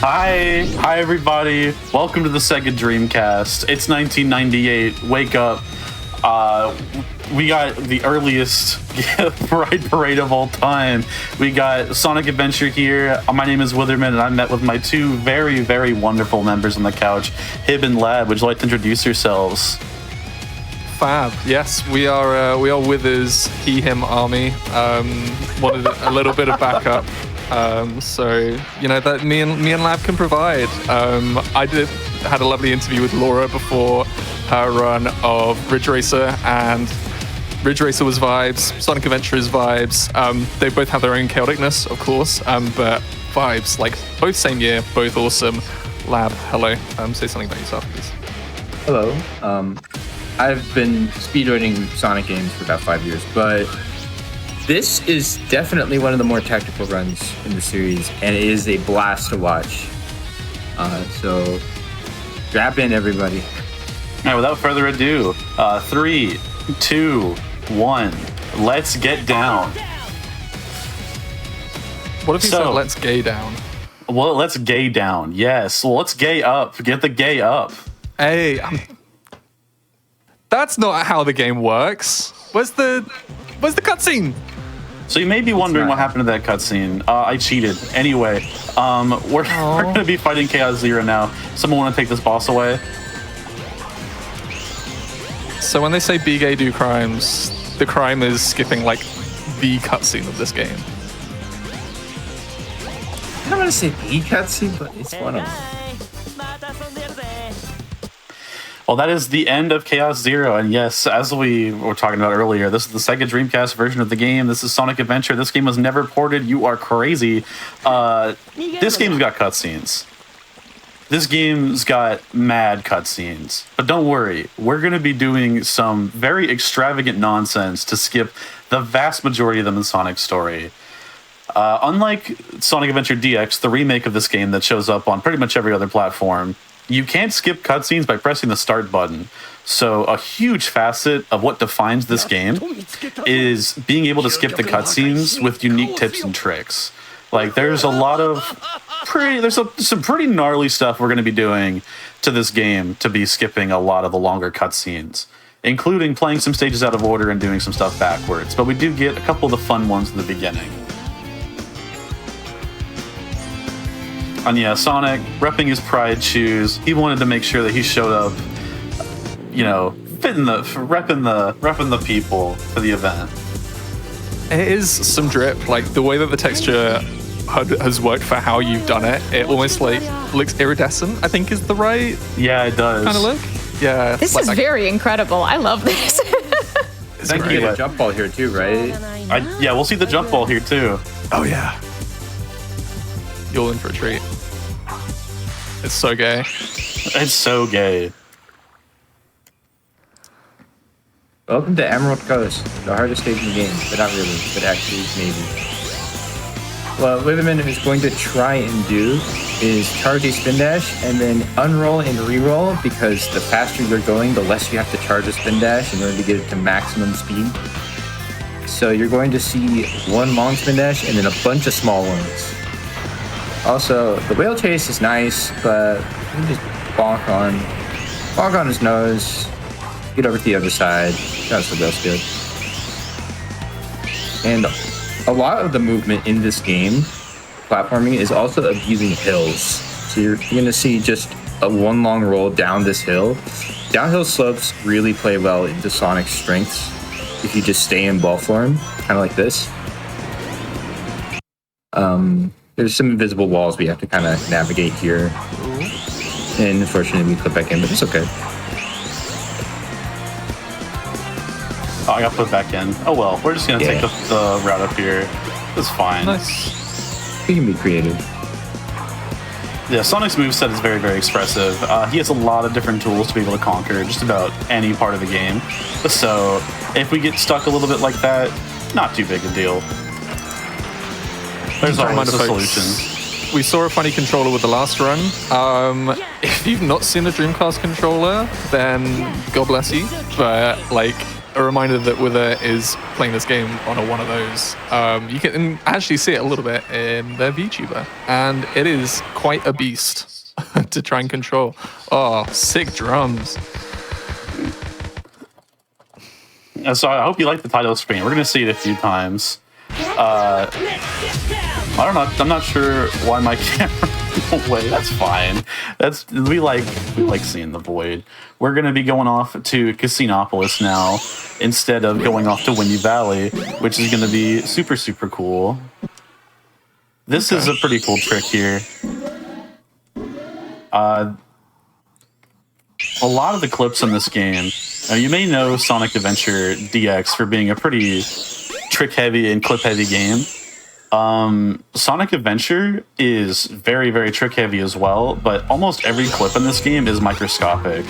Hi everybody. Welcome to the Sega Dreamcast. It's 1998. Wake up. We got the earliest Pride Parade of all time. We got Sonic Adventure here. My name is WitherMin, and I met with my two very, very wonderful members on the couch, Hib and Lab. Would you like to introduce yourselves? Fab. Yes, we are Withers, he, him army. Wanted a little bit of backup. So you know that me and Lab can provide. I had a lovely interview with Laura before her run of Ridge Racer, and Ridge Racer was vibes, Sonic Adventure is vibes. They both have their own chaoticness, of course, but vibes, like both same year, both awesome. Lab, hello. Say something about yourself, please. Hello. I've been speedrunning Sonic games for about 5 years, but this is definitely one of the more technical runs in the series, and it is a blast to watch. So strap in, everybody. All right, without further ado, 3, 2, 1, let's get down. What if you said let's gay down? Well, let's gay down, yes. Well, let's gay up. Get the gay up. Hey, that's not how the game works. Where's the cutscene? So you may be wondering what happened to that cutscene. I cheated. Anyway, we're going to be fighting Chaos Zero now. Someone want to take this boss away? So when they say be gay, do crimes, the crime is skipping like the cutscene of this game. I don't want to say the cutscene, but it's one of them. Well, that is the end of Chaos Zero, and yes, as we were talking about earlier, this is the Sega Dreamcast version of the game. This is Sonic Adventure. This game was never ported. You are crazy. This game's got cutscenes. This game's got mad cutscenes. But don't worry, we're going to be doing some very extravagant nonsense to skip the vast majority of them in Sonic's story. Unlike Sonic Adventure DX, the remake of this game that shows up on pretty much every other platform, you can't skip cutscenes by pressing the start button. So a huge facet of what defines this game is being able to skip the cutscenes with unique tips and tricks. Like there's a lot of some pretty gnarly stuff we're going to be doing to this game to be skipping a lot of the longer cutscenes, including playing some stages out of order and doing some stuff backwards. But we do get a couple of the fun ones in the beginning. And yeah, Sonic, repping his pride shoes, he wanted to make sure that he showed up, you know, repping the people for the event. It is some drip, like the way that the texture has worked for how you've done it. It almost like looks iridescent, I think is the right it does kind of look. Yeah, this is very incredible. I love this. I think you get a jump ball here too, right? Yeah, we'll see the jump ball here too. Oh yeah. You're in for a treat. It's so gay. It's so gay. Welcome to Emerald Coast, the hardest stage in the game, but not really, but actually maybe. What WitherMin is going to try and do is charge a spin dash and then unroll and re-roll, because the faster you're going, the less you have to charge a spin dash in order to get it to maximum speed. So you're going to see one long spin dash and then a bunch of small ones. Also, the whale chase is nice, but you can just bonk on his nose, get over to the other side. That's the whale's good. And a lot of the movement in this game, platforming, is also abusing hills. So you're going to see just a one long roll down this hill. Downhill slopes really play well into Sonic's strengths if you just stay in ball form, kind of like this. There's some invisible walls we have to kind of navigate here. And unfortunately, we put back in, but it's okay. Oh, I got put back in. Oh well, we're just going to take the route up here. It's fine. Nice. We can be creative. Yeah, Sonic's moveset is very, very expressive. He has a lot of different tools to be able to conquer just about any part of the game. So if we get stuck a little bit like that, not too big a deal. There's always a solution. We saw a funny controller with the last run. If you've not seen a Dreamcast controller, then God bless you. But like, a reminder that Wither is playing this game on one of those. You can actually see it a little bit in their VTuber, and it is quite a beast to try and control. Oh, sick drums. So I hope you like the title screen. We're going to see it a few times. I don't know. I'm not sure why my camera went away. That's fine. We like seeing the void. We're going to be going off to Casinopolis now instead of going off to Windy Valley, which is going to be super, super cool. This is a pretty cool trick here. A lot of the clips in this game, you may know Sonic Adventure DX for being a pretty trick-heavy and clip-heavy game. Sonic Adventure is very, very trick-heavy as well, but almost every clip in this game is microscopic.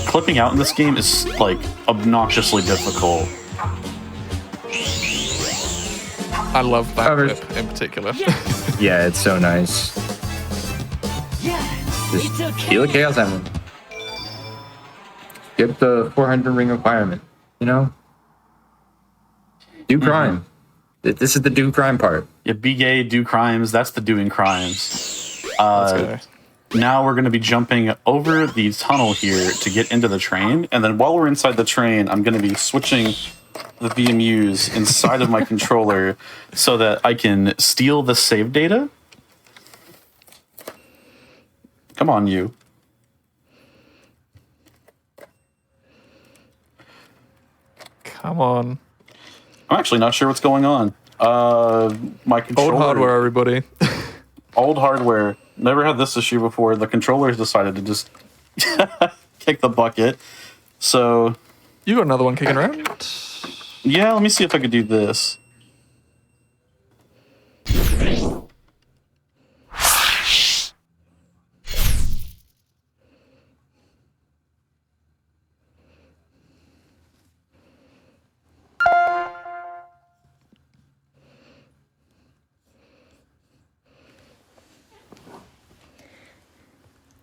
Clipping out in this game is, like, obnoxiously difficult. I love that clip in particular. Yeah, it's so nice. Just feel the Chaos Emerald. Skip the 400 ring requirement, you know? Do crime. This is the do crime part. Yeah, be gay, do crimes. That's the doing crimes. Let's go. Now we're going to be jumping over the tunnel here to get into the train. And then while we're inside the train, I'm going to be switching the VMUs inside of my controller so that I can steal the save data. Come on, you. Come on. I'm actually not sure what's going on. My controller... Old hardware, everybody. Old hardware. Never had this issue before. The controllers decided to just kick the bucket. So... You got another one kicking around? Yeah, let me see if I could do this.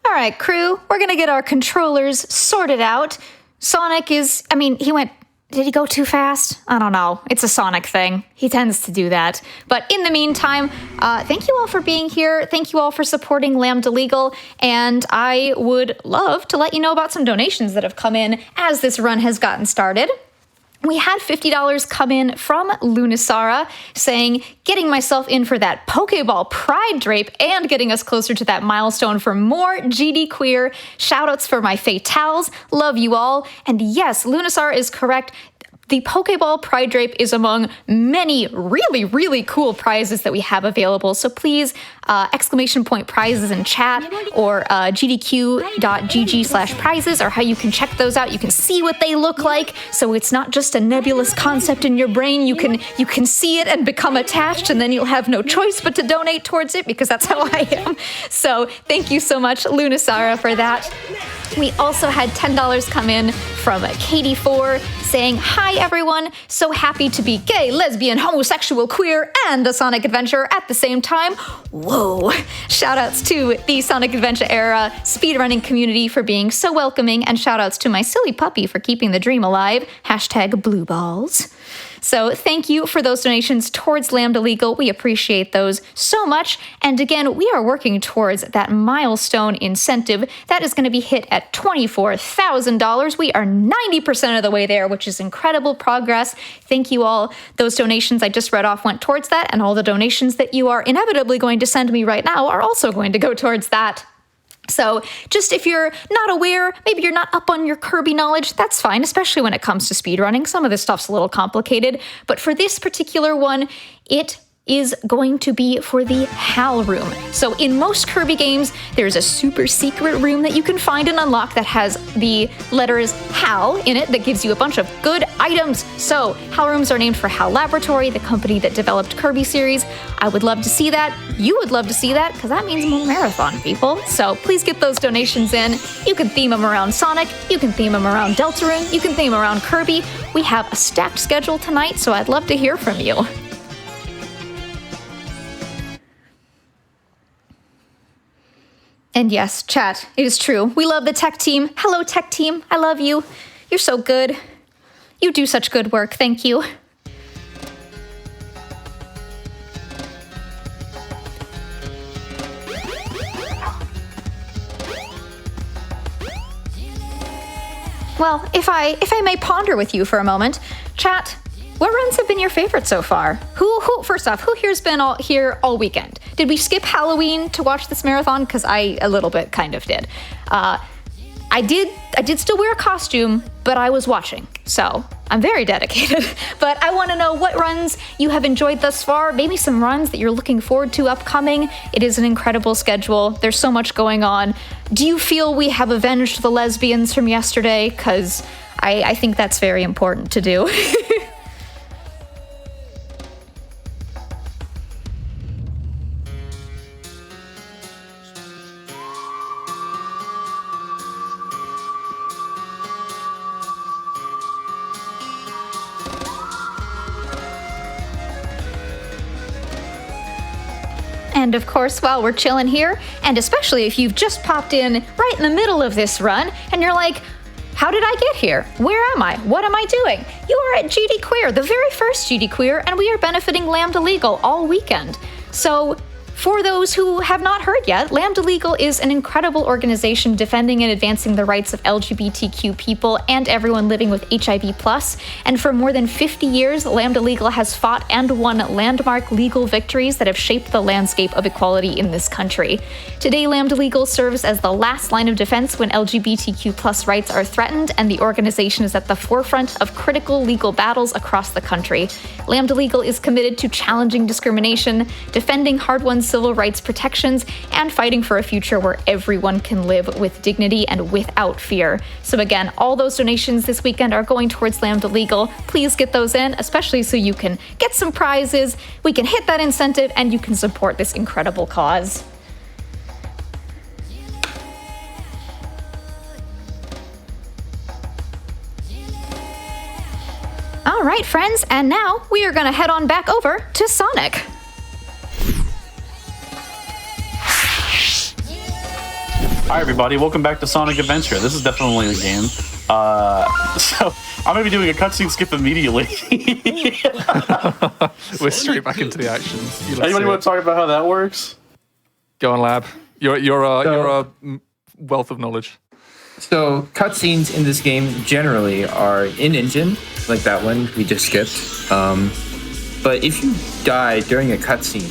All right, crew, we're gonna get our controllers sorted out. Sonic is, did he go too fast? I don't know. It's a Sonic thing. He tends to do that. But in the meantime, thank you all for being here. Thank you all for supporting Lambda Legal. And I would love to let you know about some donations that have come in as this run has gotten started. We had $50 come in from Lunasara saying, getting myself in for that Pokeball Pride drape and getting us closer to that milestone for more GD Queer. Shoutouts for my Fatals. Love you all. And yes, Lunasara is correct. The Pokeball Pride Drape is among many really, really cool prizes that we have available. So please, exclamation point prizes in chat or gdq.gg/prizes are how you can check those out. You can see what they look like. So it's not just a nebulous concept in your brain. You can see it and become attached, and then you'll have no choice but to donate towards it, because that's how I am. So thank you so much, Lunasara, for that. We also had $10 come in from Katie4 saying, hi everyone, so happy to be gay, lesbian, homosexual, queer, and a Sonic Adventure at the same time. Whoa. Shoutouts to the Sonic Adventure era speedrunning community for being so welcoming, and shoutouts to my silly puppy for keeping the dream alive. #BlueBalls. So thank you for those donations towards Lambda Legal. We appreciate those so much. And again, we are working towards that milestone incentive that is going to be hit at $24,000. We are 90% of the way there, which is incredible progress. Thank you all. Those donations I just read off went towards that, and all the donations that you are inevitably going to send me right now are also going to go towards that. So just if you're not aware, maybe you're not up on your Kirby knowledge, that's fine, especially when it comes to speedrunning. Some of this stuff's a little complicated, but for this particular one, it is going to be for the HAL room. So in most Kirby games, there's a super secret room that you can find and unlock that has the letters HAL in it that gives you a bunch of good items. So HAL rooms are named for HAL Laboratory, the company that developed Kirby series. I would love to see that. You would love to see that, because that means more marathon, people. So please get those donations in. You can theme them around Sonic, you can theme them around Deltarune, you can theme around Kirby. We have a stacked schedule tonight, so I'd love to hear from you. And yes, chat, it is true. We love the tech team. Hello, tech team. I love you. You're so good. You do such good work. Thank you. Well, if I may ponder with you for a moment, chat, what runs have been your favorite so far? First off, who here's been here all weekend? Did we skip Halloween to watch this marathon? Because I a little bit kind of did. I did still wear a costume, but I was watching, so I'm very dedicated. But I want to know what runs you have enjoyed thus far, maybe some runs that you're looking forward to upcoming. It is an incredible schedule. There's so much going on. Do you feel we have avenged the lesbians from yesterday? Because I think that's very important to do. And of course, while we're chilling here, and especially if you've just popped in right in the middle of this run, and you're like, how did I get here? Where am I? What am I doing? You are at GD Queer, the very first GD Queer, and we are benefiting Lambda Legal all weekend. So, for those who have not heard yet, Lambda Legal is an incredible organization defending and advancing the rights of LGBTQ people and everyone living with HIV+. And for more than 50 years, Lambda Legal has fought and won landmark legal victories that have shaped the landscape of equality in this country. Today, Lambda Legal serves as the last line of defense when LGBTQ+ rights are threatened, and the organization is at the forefront of critical legal battles across the country. Lambda Legal is committed to challenging discrimination, defending hard-won civil rights protections, and fighting for a future where everyone can live with dignity and without fear. So again, all those donations this weekend are going towards Lambda Legal. Please get those in, especially so you can get some prizes, we can hit that incentive, and you can support this incredible cause. All right, friends, and now we are going to head on back over to Sonic. Hi everybody, welcome back to Sonic Adventure. This is definitely a game. So I'm gonna be doing a cutscene skip immediately. We're straight back into the action. Anybody want to talk about how that works? Go on, Lab. You're a wealth of knowledge. So cutscenes in this game generally are in-engine, like that one we just skipped. But if you die during a cutscene,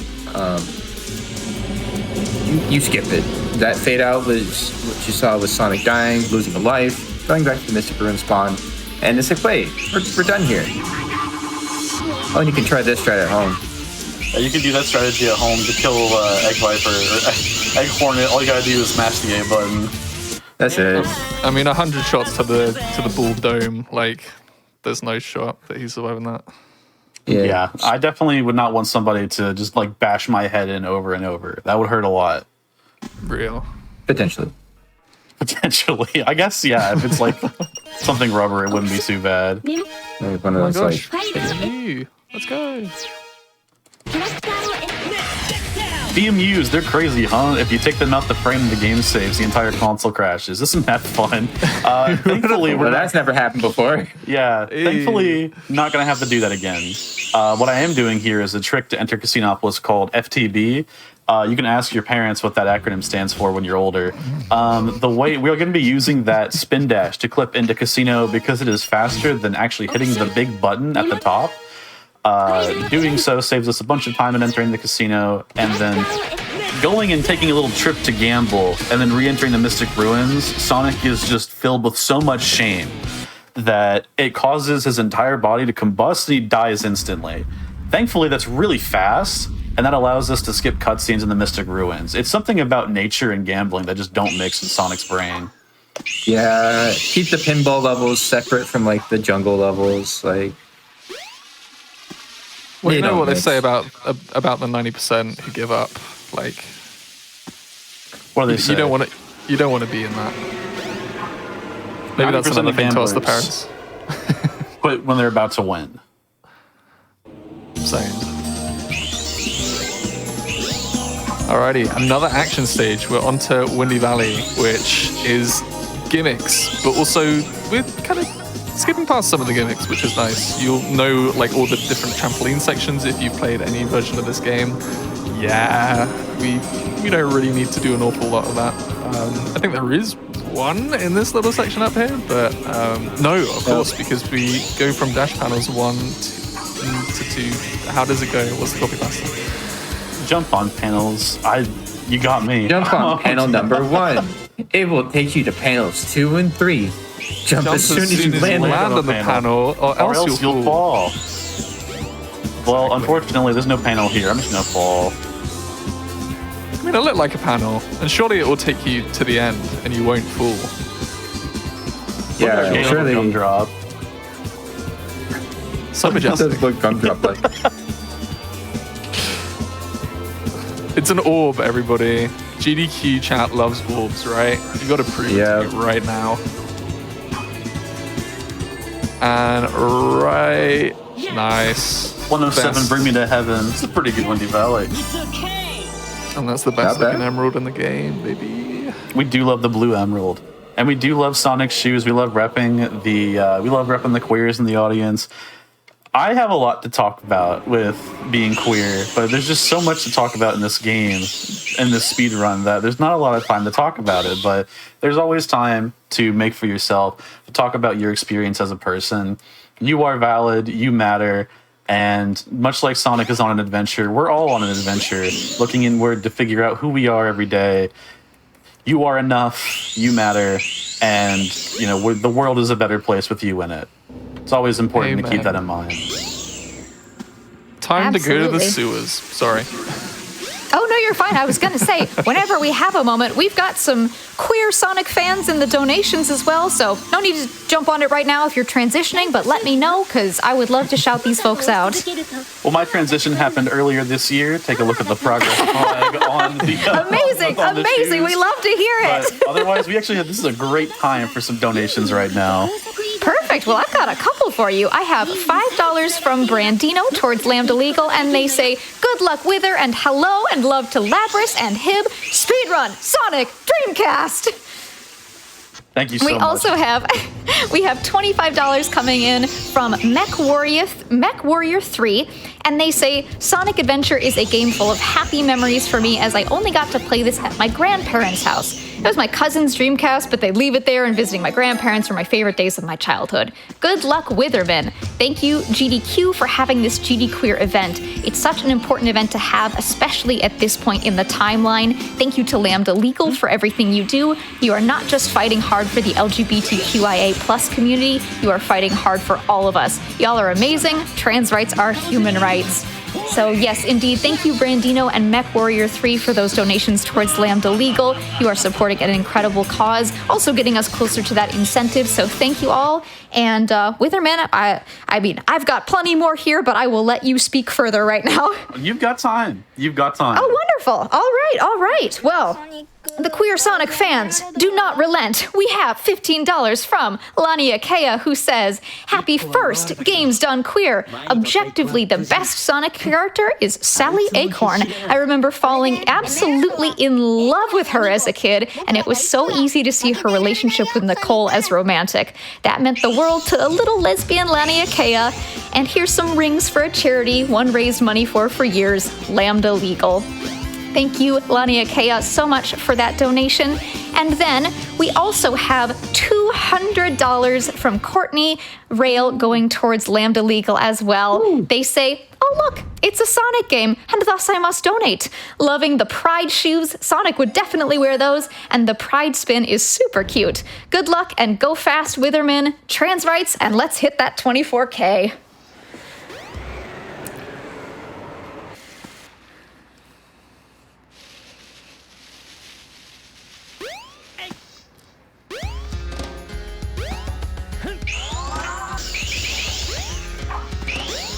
you skip it. That fade out was what you saw with Sonic dying, losing a life, going back to the Mystic Ruin spawn, and it's like, wait, we're done here. Oh, and you can try this strat at home. You can do that strategy at home to kill Egg Viper or Egg Hornet. All you gotta do is smash the A button. That's it. I mean, 100 shots to the ball dome. Like, there's no shot that he's surviving that. Yeah, I definitely would not want somebody to just like bash my head in over and over. That would hurt a lot. Real. Potentially. I guess, yeah. If it's like something rubber, it wouldn't be too bad. Like one of those, Let's go. BMUs, they're crazy, huh? If you take them out the frame, the game saves, the entire console crashes. Isn't that fun? Thankfully, that's never happened before. Yeah, thankfully, not going to have to do that again. What I am doing here is a trick to enter Casinopolis called FTB. You can ask your parents what that acronym stands for when you're older. The way we're going to be using that spin dash to clip into Casino because it is faster than actually hitting the big button at the top. Doing so saves us a bunch of time in entering the casino, and then going and taking a little trip to gamble, and then re-entering the Mystic Ruins. Sonic is just filled with so much shame that it causes his entire body to combust and he dies instantly. Thankfully, that's really fast, and that allows us to skip cutscenes in the Mystic Ruins. It's something about nature and gambling that just don't mix in Sonic's brain. Yeah, keep the pinball levels separate from like the jungle levels, like. Well, you know what they say about the 90% who give up. Like, what do they say? You don't want to be in that. Maybe that's another thing to ask the parents. But when they're about to win. Same. Alrighty, another action stage. We're on to Windy Valley, which is gimmicks, but also with kind of skipping past some of the gimmicks, which is nice. You'll know like all the different trampoline sections if you've played any version of this game. Yeah, we don't really need to do an awful lot of that. I think there is one in this little section up here, but no, of course, because we go from dash panels 1 to 2. How does it go? What's the copy paste? Jump on panels. You got me. Jump on panel number 1. It will take you to panels 2 and 3. Jump as soon as you land on the panel, or else you'll fall. Well, unfortunately, there's no panel here. I'm just gonna fall. I mean, it looked like a panel, and surely it will take you to the end, and you won't fall. Yeah, surely. Gumdrop. So majestic. Does look gumdrop like. It's an orb, everybody. GDQ chat loves orbs, right? You got to prove it to me right now. And right, nice. 107, bring me to heaven. It's a pretty good one, D-Valley. And that's the best looking emerald in the game, baby. We do love the blue emerald, and we do love Sonic's shoes. We love repping the queers in the audience. I have a lot to talk about with being queer, but there's just so much to talk about in this game, in this speed run, that there's not a lot of time to talk about it. But there's always time to make for yourself, to talk about your experience as a person. You are valid. You matter. And much like Sonic is on an adventure, we're all on an adventure, looking inward to figure out who we are every day. You are enough, you matter, and the world is a better place with you in it. It's always important to keep that in mind. Time to go to the sewers. Sorry. Oh, no, you're fine. I was going to say, whenever we have a moment, we've got some queer Sonic fans in the donations as well, so no need to jump on it right now if you're transitioning, but let me know, because I would love to shout these folks out. Well, my transition happened earlier this year. Take a look at the progress flag on the Amazing, on the amazing. shoes. We love to hear it. But otherwise, this is a great time for some donations right now. Perfect. Well, I've got a couple for you. I have $5 from Brandino towards Lambda Legal, and they say, good luck, Wither, and hello, and love to Labrys and Hib. Speedrun, Sonic, Dreamcast. Thank you so much. We also have $25 coming in from Mech Warrior 3, and they say, Sonic Adventure is a game full of happy memories for me, as I only got to play this at my grandparents' house. It was my cousin's Dreamcast, but they leave it there, and visiting my grandparents were my favorite days of my childhood. Good luck, WitherMin. Thank you, GDQ, for having this GD Queer event. It's such an important event to have, especially at this point in the timeline. Thank you to Lambda Legal for everything you do. You are not just fighting hard for the LGBTQIA+ community, you are fighting hard for all of us. Y'all are amazing. Trans rights are human rights. So yes, indeed, thank you, Brandino and Mech Warrior 3 for those donations towards Lambda Legal. You are supporting an incredible cause, also getting us closer to that incentive, so thank you all. And WitherMin, I've got plenty more here, but I will let you speak further right now. You've got time. Oh, wonderful. All right. Well, the queer Sonic fans, do not relent. We have $15 from Lania Kea, who says, happy first Games Done Queer. Objectively, the best Sonic character is Sally Acorn. I remember falling absolutely in love with her as a kid, and it was so easy to see her relationship with Nicole as romantic. That meant the world to a little lesbian Lania Kea. And here's some rings for a charity one raised money for years, Lambda Legal. Thank you, Lania Kea, so much for that donation. And then we also have $200 from Courtney Rail going towards Lambda Legal as well. Ooh. They say, oh look, it's a Sonic game, and thus I must donate. Loving the Pride shoes, Sonic would definitely wear those, and the Pride spin is super cute. Good luck and go fast, WitherMin, trans rights, and let's hit that 24K.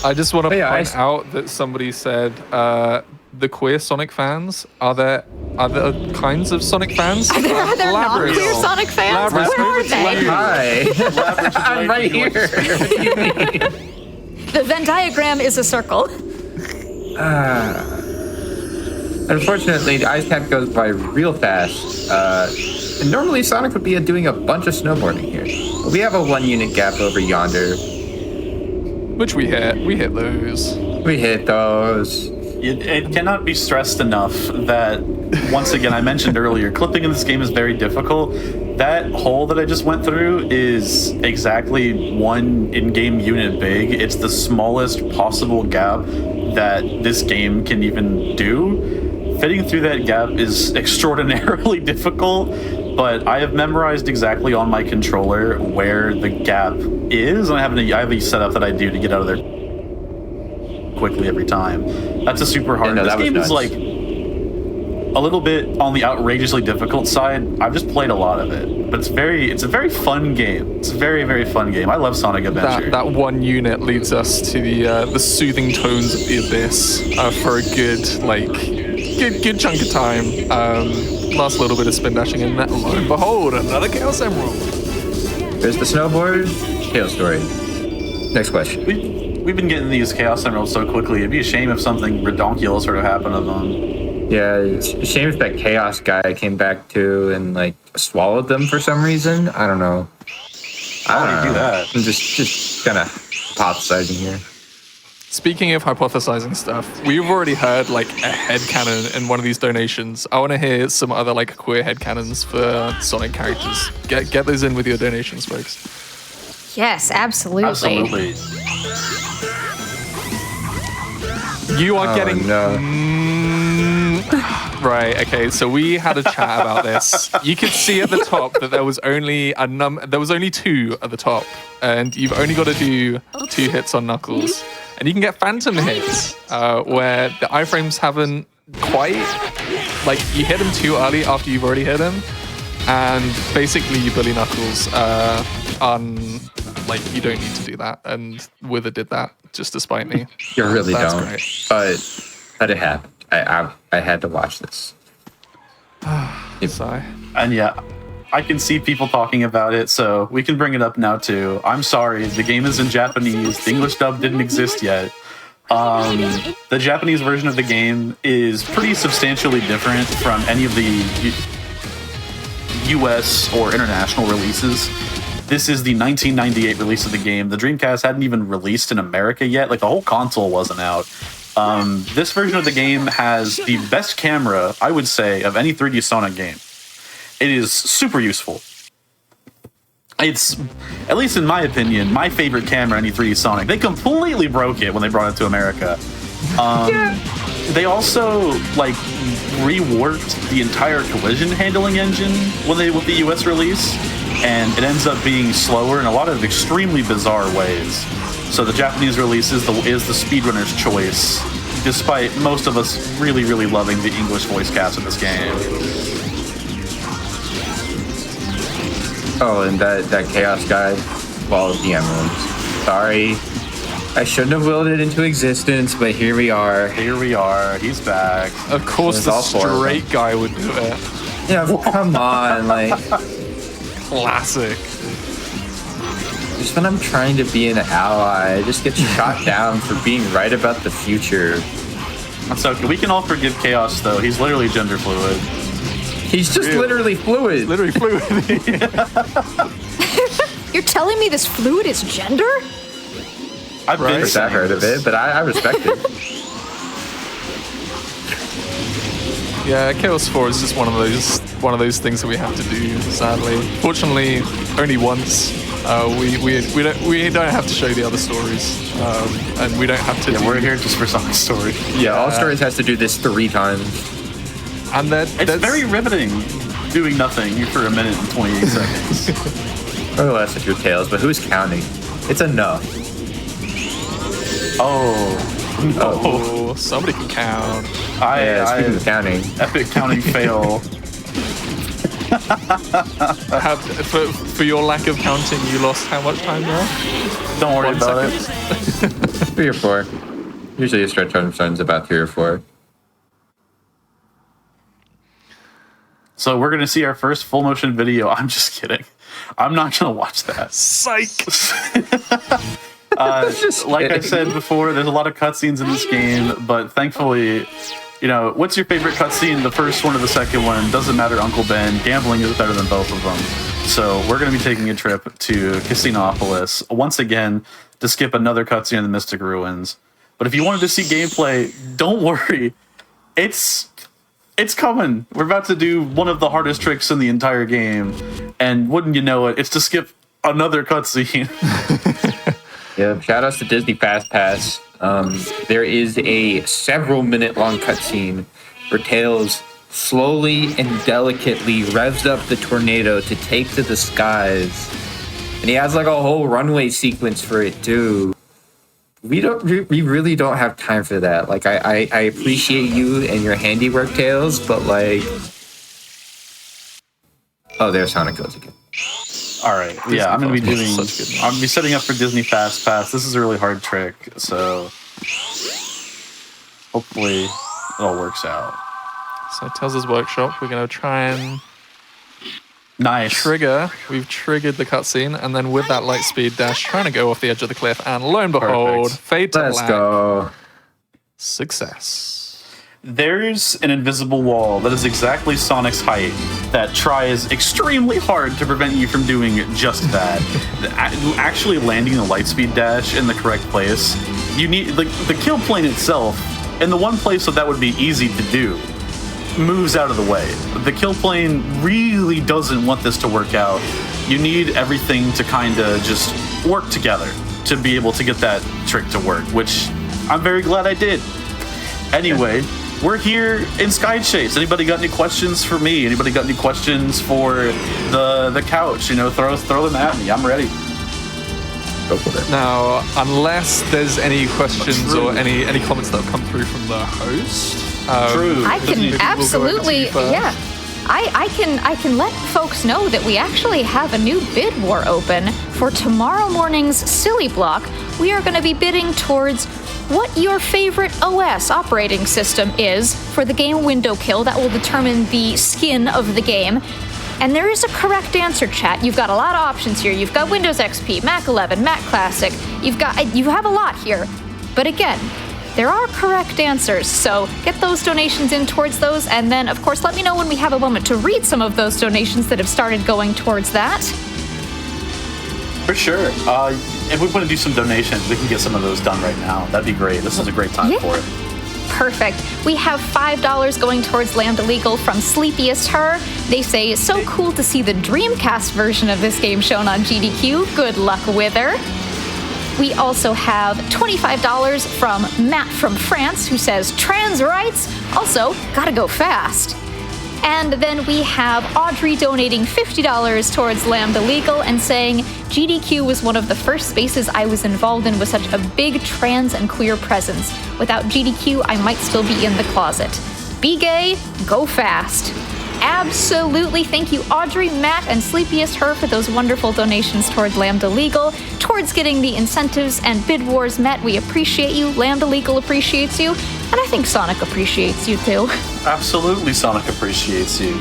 I just want to point out that somebody said the queer Sonic fans, are there other kinds of Sonic fans? Are there non-queer Sonic fans? Where are they? Hi. I'm right here. The Venn diagram is a circle. Unfortunately, the ice cap goes by real fast. And normally Sonic would be doing a bunch of snowboarding here. We have a 1 unit gap over yonder. Which we hit. We hit those. We hit those. It cannot be stressed enough that, once again, I mentioned earlier, clipping in this game is very difficult. That hole that I just went through is exactly 1 in-game unit big. It's the smallest possible gap that this game can even do. Fitting through that gap is extraordinarily difficult, but I have memorized exactly on my controller where the gap is, and I have a setup that I do to get out of there quickly every time. That's a super hard. Yeah, no, this game nuts. is like a little bit on the outrageously difficult side. I've just played a lot of it, but it's a very fun game. It's a very, very fun game. I love Sonic Adventure. That 1 unit leads us to the soothing tones of the abyss for a good chunk of time. Last little bit of spin dashing, and lo and behold, another Chaos Emerald. There's the snowboard. Chaos story. Next question. We've been getting these Chaos Emeralds so quickly. It'd be a shame if something redonkulous sort of happened to them. Yeah, it's a shame if that Chaos guy came back too and like swallowed them for some reason. I don't know. How do you do that? I'm just kind of hypothesizing here. Speaking of hypothesizing stuff, we've already heard like a headcanon in one of these donations. I want to hear some other like queer headcanons for Sonic characters. Get those in with your donations, folks. Yes, absolutely. Absolutely. You are getting no. Right. Okay. So we had a chat about this. You could see at the top that there was only there was only 2 at the top, and you've only got to do 2 hits on Knuckles, and you can get phantom hits where the iframes haven't quite like you hit them too early after you've already hit them, and basically you bully Knuckles on like you don't need to do that, and Wither did that just to spite me. You really That's don't. Great. But it happened. I had to watch this. Sigh. And yeah, I can see people talking about it, so we can bring it up now too. I'm sorry, the game is in Japanese. The English dub didn't exist yet. The Japanese version of the game is pretty substantially different from any of the US or international releases. This is the 1998 release of the game. The Dreamcast hadn't even released in America yet. Like, the whole console wasn't out. This version of the game has the best camera, I would say, of any 3D Sonic game. It is super useful. It's, at least in my opinion, my favorite camera in any 3D Sonic. They completely broke it when they brought it to America. They also, like, reworked the entire collision handling engine with the US release, and it ends up being slower in a lot of extremely bizarre ways. So the Japanese release is the speedrunner's choice, despite most of us really, really loving the English voice cast of this game. Oh, and that Chaos guy swallowed the emeralds. Sorry. I shouldn't have willed it into existence, but here we are. Here we are. He's back. Of course, It's the all four of them. straight guy would do it. Yeah, come on, like, Classic. just when I'm trying to be an ally, I just get shot down for being right about the future. That's okay. We can all forgive Chaos, though. He's literally gender fluid. He's just literally fluid. Literally fluid. You're telling me this fluid is gender? I've been I've saying heard of this. it, but I respect it. Yeah, Chaos 4 is just one of those things that we have to do. Sadly, fortunately, only once. We don't have to show the other stories, and we don't have to. Yeah, we're here just for Sonic's story. Yeah, All Stories has to do this 3 times. And It's very riveting doing nothing for a minute and 28 seconds. Or less if you're Tails, but who's counting? It's enough. Oh, somebody can count. Speaking of counting. Epic counting fail. For your lack of counting, you lost how much time there? Don't worry 1 about second. it. 3 or 4. Usually a stretch on sun's about 3 or 4. So we're gonna see our first full motion video. I'm just kidding. I'm not gonna watch that. Psych. Like I said before, there's a lot of cutscenes in this game, but thankfully, You know, what's your favorite cutscene? The first one or the second one? Doesn't matter, Uncle Ben. Gambling is better than both of them. So we're going to be taking a trip to Casinopolis once again to skip another cutscene in the Mystic Ruins. But if you wanted to see gameplay, don't worry. It's coming. We're about to do one of the hardest tricks in the entire game. And wouldn't you know it, it's to skip another cutscene. Yeah, shout outs to Disney Fast Pass. There is a several minute long cutscene where Tails slowly and delicately revs up the tornado to take to the skies. And he has like a whole runway sequence for it too. We really don't have time for that. Like I appreciate you and your handiwork, Tails, but like, oh, there's Sonic goes again. All right, yeah, I'm gonna be setting up for Disney Fast Pass. This is a really hard trick, so hopefully it all works out. So Tails' workshop, we're gonna try and Nice. We've triggered the cutscene, and then with that light speed dash, trying to go off the edge of the cliff, and lo and behold, Perfect. fade to Let's black. go. Success. There's an invisible wall that is exactly Sonic's height that tries extremely hard to prevent you from doing just that. Actually landing the lightspeed dash in the correct place, you need the kill plane itself, and the one place that would be easy to do moves out of the way. The kill plane really doesn't want this to work out. You need everything to kind of just work together to be able to get that trick to work, which I'm very glad I did. Anyway, we're here in Sky Chase. Anybody got any questions for me? Anybody got any questions for the couch? You know, throw them at me. I'm ready. Go for it. Now, unless there's any questions or any comments that have come through from the host. True. I can Maybe we'll go over to absolutely, you first. yeah. I can let folks know that we actually have a new bid war open for tomorrow morning's Silly Block. We are going to be bidding towards what your favorite OS operating system is for the game window kill. That will determine the skin of the game. And there is a correct answer, chat. You've got a lot of options here. You've got Windows XP, Mac 11, Mac Classic. You have a lot here. But again, there are correct answers, so get those donations in towards those, and then, of course, let me know when we have a moment to read some of those donations that have started going towards that. For sure. If we want to do some donations, we can get some of those done right now. That'd be great. This is a great time for it. Perfect. We have $5 going towards Lambda Legal from Sleepiest Her. They say, so cool to see the Dreamcast version of this game shown on GDQ. Good luck, Wither. We also have $25 from Matt from France, who says, trans rights? Also, gotta go fast. And then we have Audrey donating $50 towards Lambda Legal and saying, GDQ was one of the first spaces I was involved in with such a big trans and queer presence. Without GDQ, I might still be in the closet. Be gay, go fast. Absolutely. Thank you, Audrey, Matt, and Sleepiest Her for those wonderful donations towards Lambda Legal, towards getting the incentives and bid wars met. We appreciate you. Lambda Legal appreciates you. And I think Sonic appreciates you, too. Absolutely, Sonic appreciates you.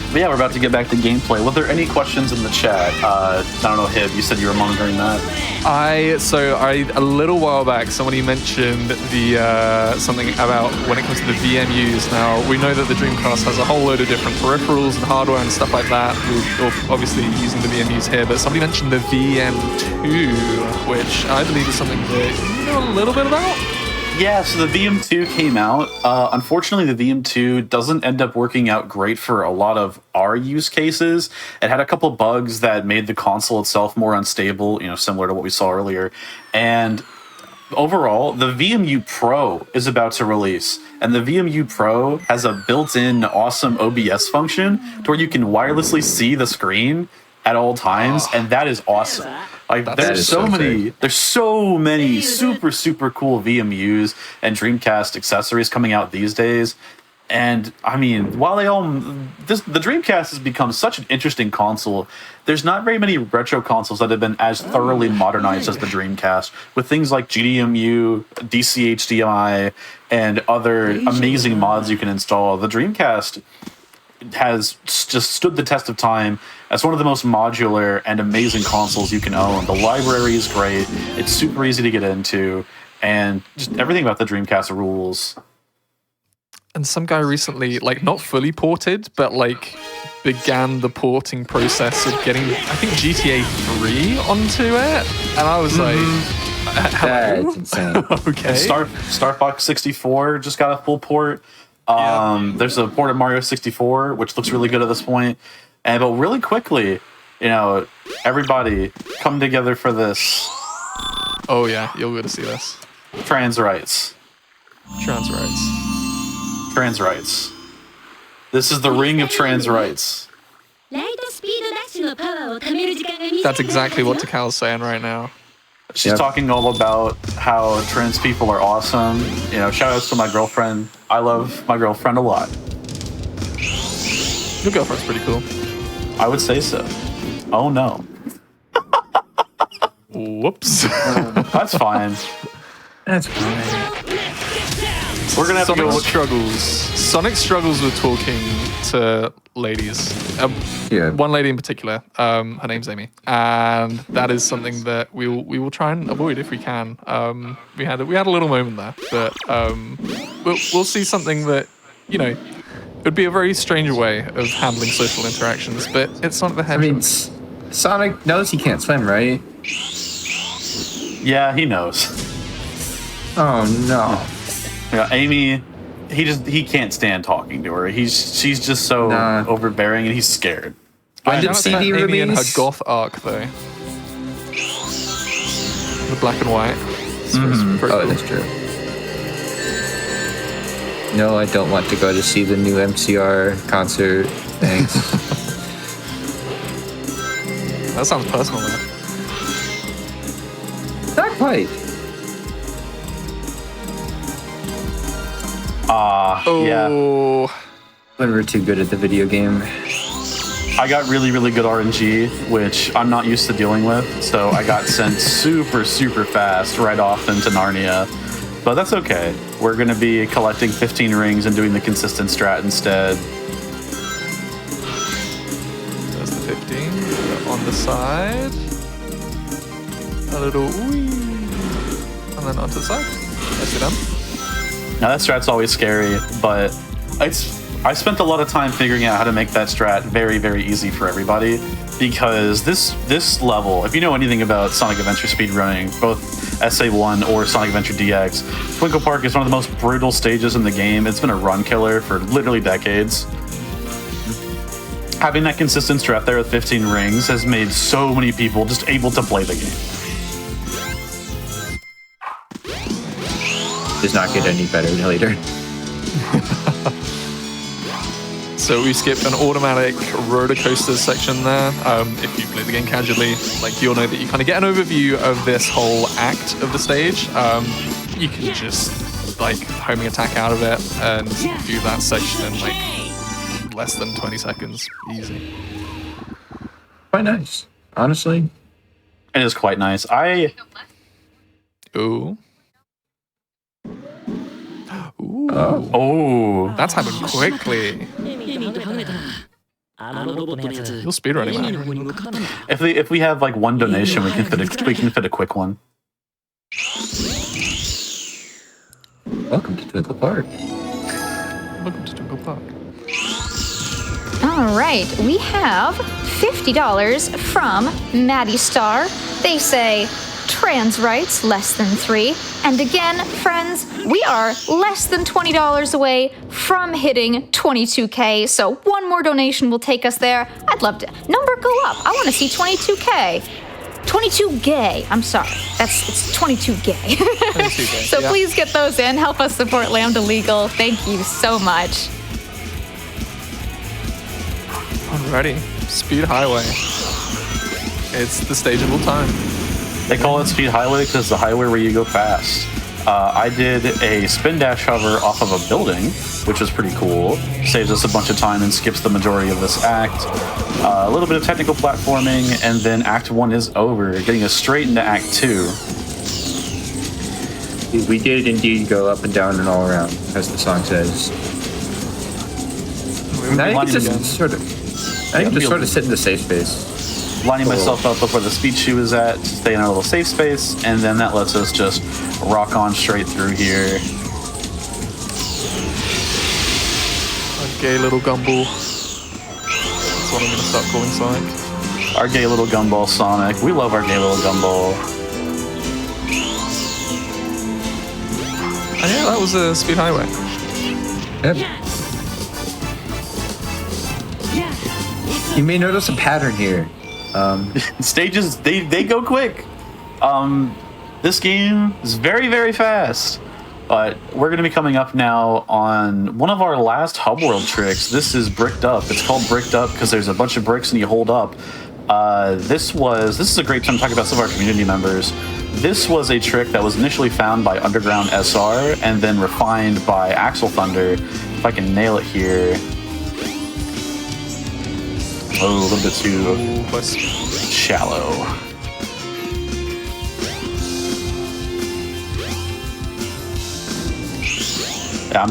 But yeah, we're about to get back to gameplay. Were there any questions in the chat? I don't know, Hib, you said you were monitoring that. A little while back, somebody mentioned the something about when it comes to the VMUs. Now, we know that the Dreamcast has a whole load of different peripherals and hardware and stuff like that. We're obviously using the VMUs here, but somebody mentioned the VM2, which I believe is something that you know a little bit about. Yeah, so the VM2 came out. Unfortunately, the VM2 doesn't end up working out great for a lot of our use cases. It had a couple bugs that made the console itself more unstable, you know, similar to what we saw earlier. And overall, the VMU Pro is about to release. And the VMU Pro has a built-in awesome OBS function to where you can wirelessly see the screen at all times, and that is awesome. Like there's so many super cool VMUs and Dreamcast accessories coming out these days. And I mean, while the Dreamcast has become such an interesting console, there's not very many retro consoles that have been as thoroughly modernized as the Dreamcast, with things like GDMU, DC HDMI, and other amazing mods you can install. The Dreamcast has just stood the test of time as one of the most modular and amazing consoles you can own. The library is great. It's super easy to get into. and just everything about the Dreamcast rules. And some guy recently, like, not fully ported, but like began the porting process of getting, I think, GTA 3 onto it. And I was like, hello? That's insane. Okay. Star Fox 64 just got a full port. There's a port of Mario 64, which looks really good at this point. And but really quickly, you know, everybody come together for this. Oh yeah, you'll be able to see this. Trans rights. Trans rights. Trans rights. This is the ring of trans rights. That's exactly what Takal's saying right now. She's talking all about how trans people are awesome. You know, shout outs to my girlfriend. I love my girlfriend a lot. Your girlfriend's pretty cool. I would say so. Oh no. Whoops. That's fine. That's fine. We're gonna have to go Sonic struggles with talking to ladies. One lady in particular. Her name's Amy, and that is something that we will try and avoid if we can. We had a little moment there, but we'll see something that, you know, it would be a very strange way of handling social interactions. But it's Sonic the Hedgehog. I mean, Sonic knows he can't swim, right? Yeah, he knows. Oh no. Yeah, Amy, he can't stand talking to her. She's just so overbearing, and he's scared. When did CD release? Amy and her goth arc though. The black and white. Oh, that's true. No, I don't want to go to see the new MCR concert. Thanks. That sounds personal, man. Not quite. Yeah. When we're too good at the video game. I got really, really good RNG, which I'm not used to dealing with, so I got sent super, super fast right off into Narnia. But that's okay. We're going to be collecting 15 rings and doing the consistent strat instead. There's the 15 on the side. A little wee. And then onto the side. That's it done. Now that strat's always scary, but I spent a lot of time figuring out how to make that strat very, very easy for everybody, because this level, if you know anything about Sonic Adventure speedrunning, both SA1 or Sonic Adventure DX, Twinkle Park is one of the most brutal stages in the game. It's been a run killer for literally decades. Having that consistent strat there with 15 rings has made so many people just able to play the game. Does not get any better later. So we skipped an automatic roller coaster section there. If you play the game casually, like, you'll know that you kind of get an overview of this whole act of the stage. You can just like homing attack out of it and do that section in like less than 20 seconds, easy. Quite nice, honestly. It is quite nice. Ooh. Ooh. Oh, That's happened quickly. You'll speedrunning that. if we have like one donation, we can fit a quick one. Welcome to Twinkle Park. Welcome to Twinkle Park. All right, we have $50 from Maddie Star. They say, trans rights less than 3. And again, friends, we are less than $20 away from hitting 22K. So one more donation will take us there. I'd love to. Number go up. I want to see 22K. 22 gay. I'm sorry. It's 22 gay. 22 gay, So yeah. please get those in. Help us support Lambda Legal. Thank you so much. Alrighty. Speed Highway. It's the stage of all time. They call it Speed Highway because it's the highway where you go fast. I did a spin dash hover off of a building, which was pretty cool. Saves us a bunch of time and skips the majority of this act. A little bit of technical platforming, and then Act 1 is over, getting us straight into Act 2. We did indeed go up and down and all around, as the song says. Now you can just sort of sit in the safe space. lining myself up before the speed shoe is at, to stay in our little safe space, and then that lets us just rock on straight through here. A gay little gumball. That's what I'm gonna start calling Sonic. Our gay little gumball Sonic. We love our gay little gumball. And yeah, that was a speed highway. Yep. You may notice a pattern here. Stages, they go quick. This game is very, very fast. But we're going to be coming up now on one of our last hub world tricks. This is bricked up. It's called bricked up because there's a bunch of bricks and you hold up. This is a great time to talk about some of our community members. This was a trick that was initially found by Underground SR and then refined by Axel Thunder. If I can nail it here. Oh, a little bit too shallow. Yeah.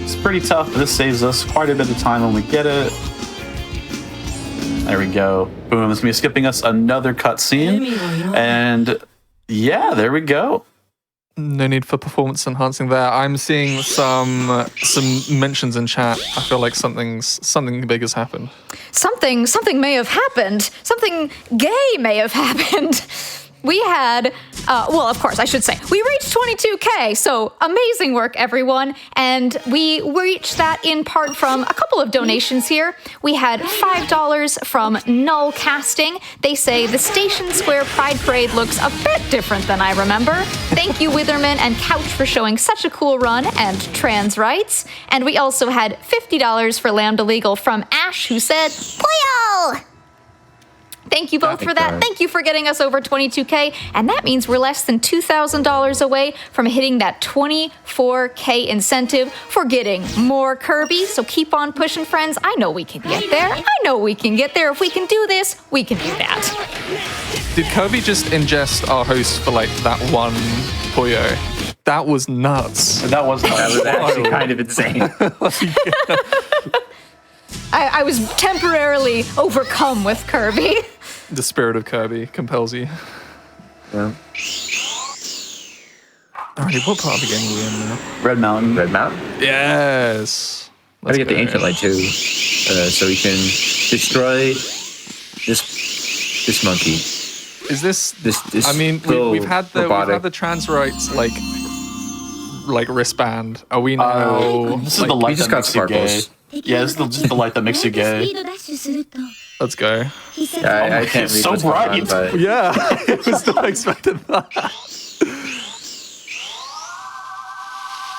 It's pretty tough, but this saves us quite a bit of time when we get it. There we go. Boom. It's going to be skipping us another cutscene. And yeah, there we go. No need for performance enhancing there. I'm seeing some mentions in chat. I feel like something big has happened. Something may have happened. Something gay may have happened. We had, well, of course, I should say, we reached 22K, so amazing work, everyone. And we reached that in part from a couple of donations here. We had $5 from Null Casting. They say the Station Square Pride Parade looks a bit different than I remember. Thank you, WitherMin and Couch, for showing such a cool run, and trans rights. And we also had $50 for Lambda Legal from Ash, who said, Puyo! Thank you both for that. Thank you for getting us over 22K. And that means we're less than $2,000 away from hitting that 24K incentive for getting more Kirby. So keep on pushing, friends. I know we can get there. I know we can get there. If we can do this, we can do that. Did Kirby just ingest our host for like that one Puyo? That was nuts. That was actually kind of insane. I was temporarily overcome with Kirby. The spirit of Kirby compels you. Yeah. Alrighty, what part of the game are we in now? Red Mountain. Red Mountain? Yes. Gotta get the Ancient Light too, so we can destroy this monkey. Is this? This I mean, we've had the trans rights like wristband. Are we now? This is the light that makes you gay. sparkles. Yeah, it's just the light that makes you gay. Let's go. Yeah, I can't read so what's going on, bright. but Yeah, I was not expecting that.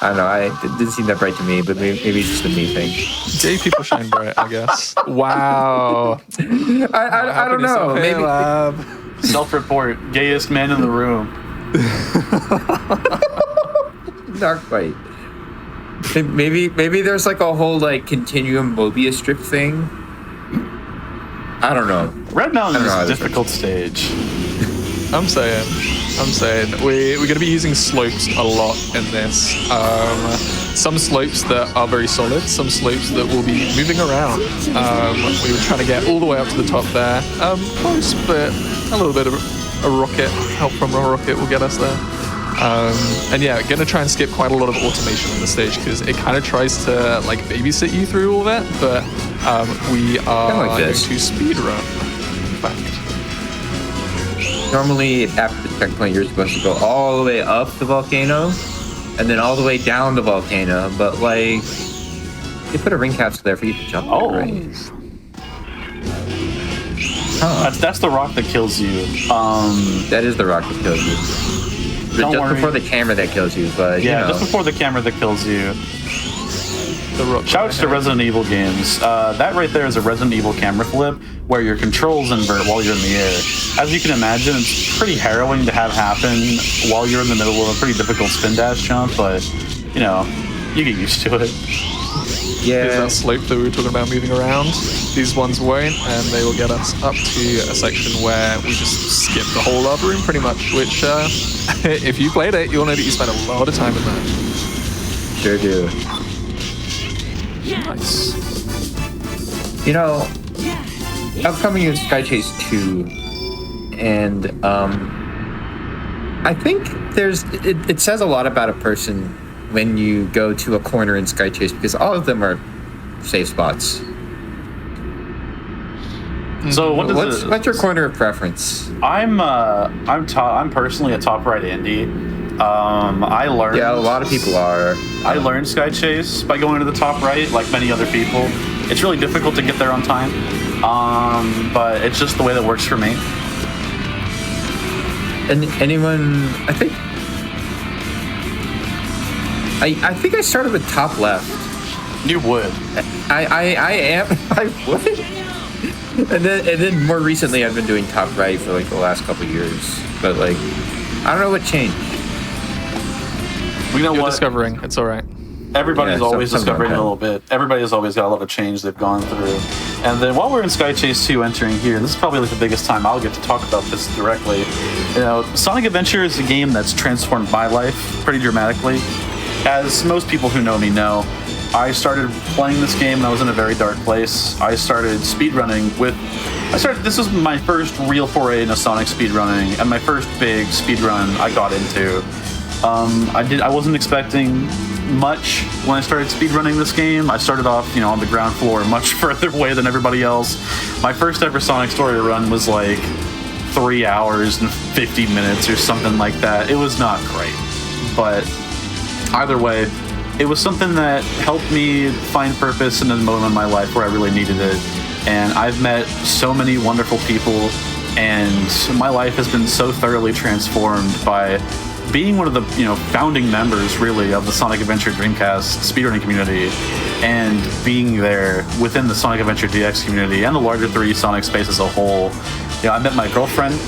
I don't know. It didn't seem that bright to me, but maybe it's just a me thing. Gay people shine bright, I guess. Wow. I don't know. Maybe. Self-report, gayest man in the room. Not quite. Maybe there's like a whole like continuum Mobius strip thing. I don't know. Red Mountain is a difficult stage. I'm saying. We're going to be using slopes a lot in this. Some slopes that are very solid, some slopes that will be moving around. We were trying to get all the way up to the top there. Close, but a little bit of a rocket, help from a rocket will get us there. And yeah, gonna try and skip quite a lot of automation on the stage because it kind of tries to like babysit you through all that, but we are going to speedrun, in fact. Normally, after the checkpoint, you're supposed to go all the way up the volcano and then all the way down the volcano, but like they put a ring capsule there for you to jump over, right? Huh. That's the rock that kills you. That is the rock that kills you. Don't just worry. before the camera that kills you, but Yeah, you know. just before the camera that kills you. The rock Shouts to Resident Evil games. That right there is a Resident Evil camera flip where your controls invert while you're in the air. As you can imagine, it's pretty harrowing to have happen while you're in the middle of a pretty difficult spin dash jump, but you know, you get used to it. Yeah. Is that slope that we were talking about moving around? These ones won't, and they will get us up to a section where we just skip the whole lava room pretty much, which if you played it, you'll know that you spent a lot of time in that. Sure do. Nice. You know, upcoming is Sky Chase 2, and I think it says a lot about a person when you go to a corner in Sky Chase, because all of them are safe spots. So what's your corner of preference? I'm personally a top right Andy. I learned. Yeah, a lot of people are. I learned Sky Chase by going to the top right, like many other people. It's really difficult to get there on time, but it's just the way that works for me. And anyone, I think I started with top left. You would. I would. And then more recently, I've been doing top right for like the last couple of years. But like, I don't know what changed. You're discovering. It's all right. Everybody's always discovering a little bit. Everybody's always got a lot of change they've gone through. And then while we're in Sky Chase 2 entering here, this is probably like the biggest time I'll get to talk about this directly. You know, Sonic Adventure is a game that's transformed my life pretty dramatically. As most people who know me know, I started playing this game when I was in a very dark place. I started speedrunning this was my first real foray into Sonic speedrunning, and my first big speedrun I got into. I wasn't expecting much when I started speedrunning this game. I started off, on the ground floor, much further away than everybody else. My first ever Sonic story run was like 3 hours and 50 minutes or something like that. It was not great, but either way, it was something that helped me find purpose in a moment in my life where I really needed it. And I've met so many wonderful people, and my life has been so thoroughly transformed by being one of the founding members really of the Sonic Adventure Dreamcast speedrunning community, and being there within the Sonic Adventure DX community and the larger 3D Sonic space as a whole. I met my girlfriend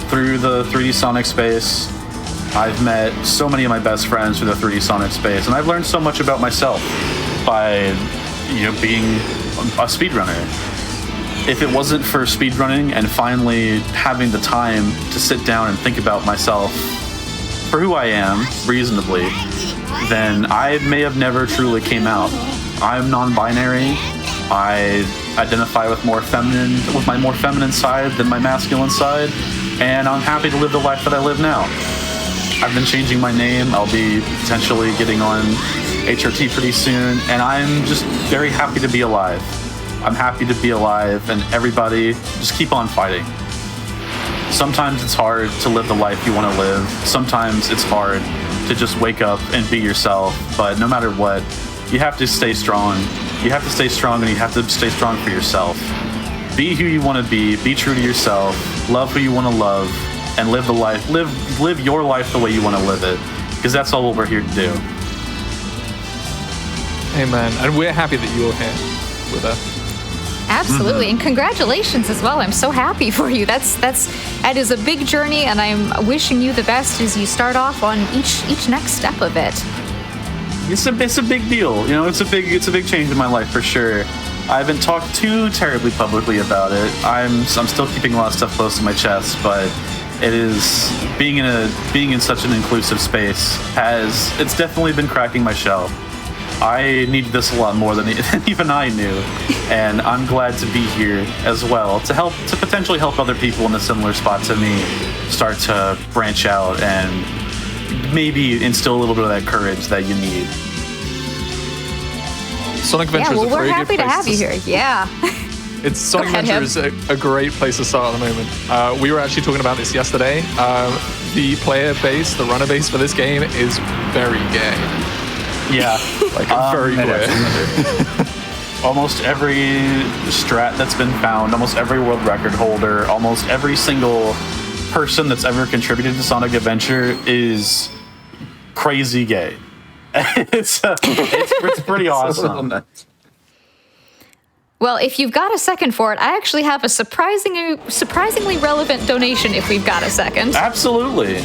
through the 3D Sonic space. I've met so many of my best friends through the 3D Sonic space, and I've learned so much about myself by being a speedrunner. If it wasn't for speedrunning and finally having the time to sit down and think about myself for who I am, reasonably, then I may have never truly came out. I'm non-binary. I identify with my more feminine side than my masculine side, and I'm happy to live the life that I live now. I've been changing my name. I'll be potentially getting on HRT pretty soon, and I'm just very happy to be alive. I'm happy to be alive, and everybody just keep on fighting. Sometimes it's hard to live the life you want to live. Sometimes it's hard to just wake up and be yourself. But no matter what, you have to stay strong. You have to stay strong, and you have to stay strong for yourself. Be who you want to be true to yourself, love who you want to love, and live the life. Live your life the way you want to live it, because that's all what we're here to do. Amen. And we're happy that you're here with us. Absolutely, and congratulations as well. I'm so happy for you. That is a big journey, and I'm wishing you the best as you start off on each next step of it. It's a big deal. It's a big change in my life for sure. I haven't talked too terribly publicly about it. I'm still keeping a lot of stuff close to my chest, but it is being in such an inclusive space it's definitely been cracking my shell. I needed this a lot more than even I knew, and I'm glad to be here as well to potentially help other people in a similar spot to me start to branch out and maybe instill a little bit of that courage that you need. Sonic Adventure is a very we're happy good to have you here. Yeah. Sonic Adventure is a great place to start at the moment. We were actually talking about this yesterday. The player base, the runner base for this game is very gay. Yeah. Very clear. Almost every strat that's been found, almost every world record holder, almost every single person that's ever contributed to Sonic Adventure is crazy gay. It's pretty awesome. Well, if you've got a second for it, I actually have a surprisingly relevant donation if we've got a second. Absolutely.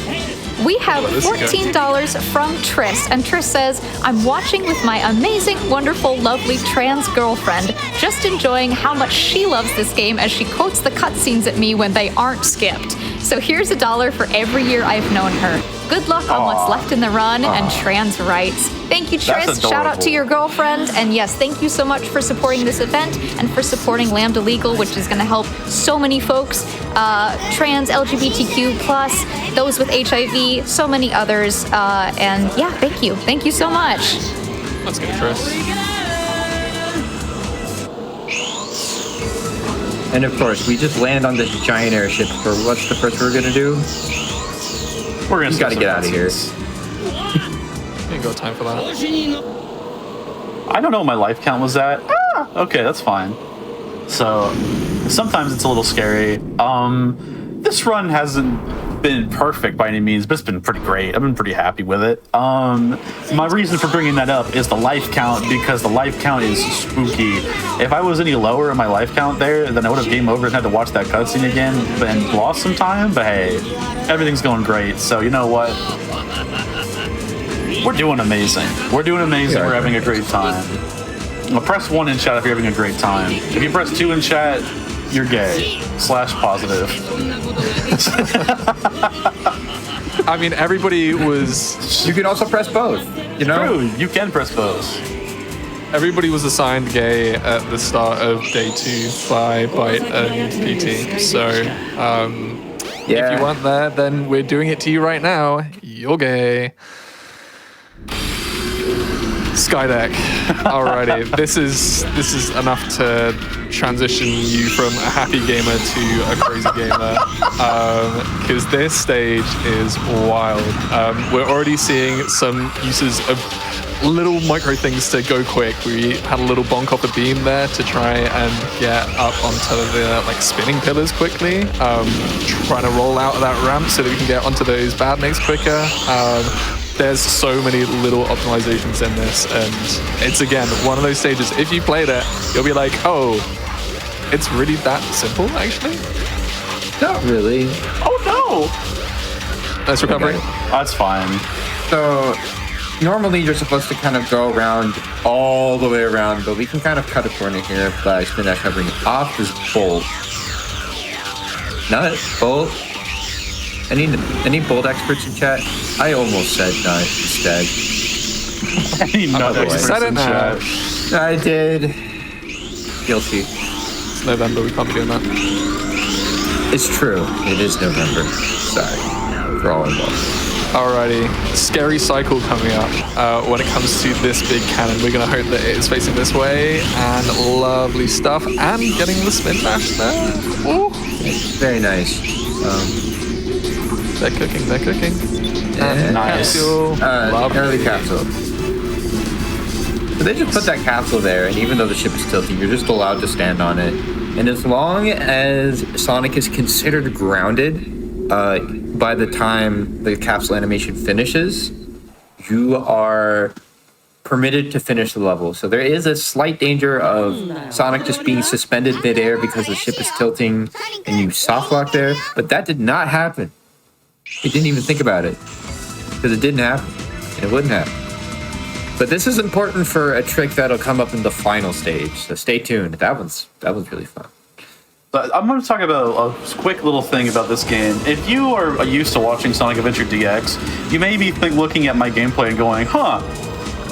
We have $14 from Triss, and Triss says, I'm watching with my amazing, wonderful, lovely trans girlfriend, just enjoying how much she loves this game as she quotes the cutscenes at me when they aren't skipped. So here's $1 for every year I've known her. Good luck on what's left in the run and trans rights. Thank you, That's Tris. Shout out to adorable. your girlfriend. And yes, thank you so much for supporting this event and for supporting Lambda Legal, which is going to help so many folks, trans, LGBTQ+, those with HIV, so many others. And yeah, thank you. Thank you so much. Let's go, Tris. And of course, we just land on this giant airship for what's the first we're gonna do? We're gonna We gotta get out of here. We ain't got time for that. I don't know what my life count was at. Okay, that's fine. So sometimes it's a little scary. This run hasn't been perfect by any means, but it's been pretty great. I've been pretty happy with it. My reason for bringing that up is the life count, because the life count is spooky. If I was any lower in my life count there, then I would have game over and had to watch that cutscene again and lost some time. But hey, everything's going great. So you know what? We're doing amazing. We're doing amazing. We're having a great time. Well, press 1 in chat if you're having a great time. If you press 2 in chat, you're gay / positive. I mean, everybody was You can also press both, you know? True, you can press both. everybody was assigned gay at the start of day 2 by Byte and PT. So if you weren't there, then we're doing it to you right now. You're gay. Skydeck. Alrighty, this is enough to transition you from a happy gamer to a crazy gamer, because this stage is wild. We're already seeing some uses of little micro things to go quick. We had a little bonk off the beam there to try and get up onto the spinning pillars quickly. Trying to roll out of that ramp so that we can get onto those badniks quicker. There's so many little optimizations in this, and it's, again, one of those stages, if you played it, you'll be like, oh, it's really that simple, actually? Not really. Oh no! Nice recovery. Okay. That's fine. So normally you're supposed to kind of go around all the way around, but we can kind of cut a corner here by spin that covering off this bolt. Nut, bolt. Any bolt experts in chat? I almost said nut instead. Any nut boy. experts Said it in now. chat. I did. Guilty. It's November, we can't be doing that. It's true. It is November. Sorry for all involved. Alrighty, scary cycle coming up. When it comes to this big cannon, we're gonna hope that it is facing this way, and lovely stuff, and getting the spin dash there. Ooh. Very nice. They're cooking. Yeah. Nice. Capsule. Lovely. Early capsule. So they just put that capsule there, and even though the ship is tilting, you're just allowed to stand on it. And as long as Sonic is considered grounded, by the time the capsule animation finishes, you are permitted to finish the level. So there is a slight danger of Sonic just being suspended midair because the ship is tilting and you soft lock there, but that did not happen. He didn't even think about it because it didn't happen and it wouldn't happen. But this is important for a trick that'll come up in the final stage. So stay tuned. That one's really fun. But I'm going to talk about a quick little thing about this game. If you are used to watching Sonic Adventure DX, you may be looking at my gameplay and going, huh,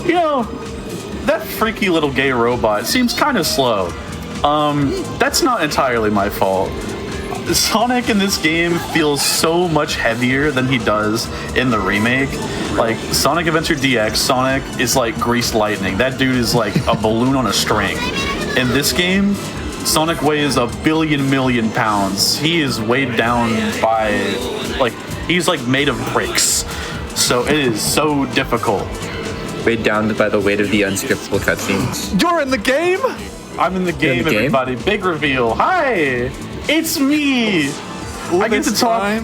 you know, that freaky little gay robot seems kind of slow. That's not entirely my fault. Sonic in this game feels so much heavier than he does in the remake. Like, Sonic Adventure DX, Sonic is like greased lightning. That dude is like a balloon on a string. In this game, Sonic weighs 1 billion pounds. He is weighed down by, he's like made of bricks. So it is so difficult. Weighed down by the weight of the unskippable cutscenes. You're in the game? I'm in the game, game? everybody. Big reveal. Hi! It's me! I get to talk.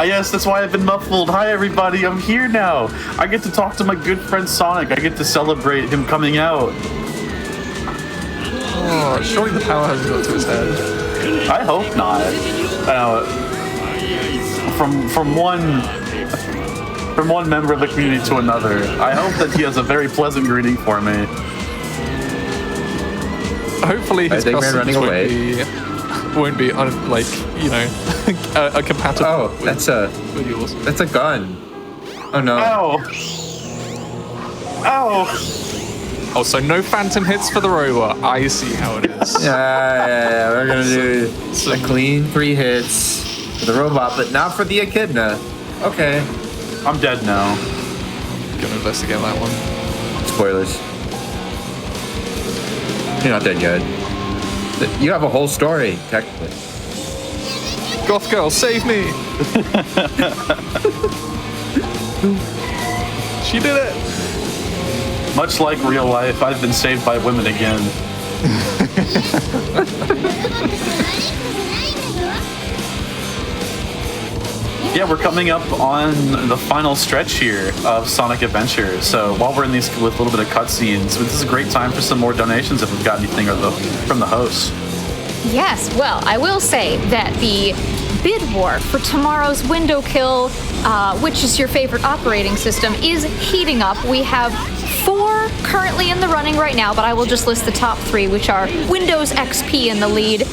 Yes, that's why I've been muffled. Hi, everybody. I'm here now. I get to talk to my good friend Sonic. I get to celebrate him coming out. Oh, surely the power hasn't got to his head. I hope not. From one member of the community to another, I hope that he has a very pleasant greeting for me. Hopefully his Eggman running customs won't be a compatible Oh, that's with yours. a gun. Oh no. Ow! Oh, Oh, so no phantom hits for the robot. I see how it is. Yeah. We're gonna do a clean 3 hits for the robot, but not for the echidna. Okay. I'm dead now. Gonna investigate that one. Spoilers. You're not dead yet. You have a whole story, technically. Goth girl, save me! She did it! Much like real life, I've been saved by women again. Yeah, we're coming up on the final stretch here of Sonic Adventure. So while we're in these with a little bit of cutscenes, this is a great time for some more donations if we've got anything from the hosts. Yes, well, I will say that the bid war for tomorrow's window kill, which is your favorite operating system, is heating up. We have 4 currently in the running right now, but I will just list the top 3, which are Windows XP in the lead,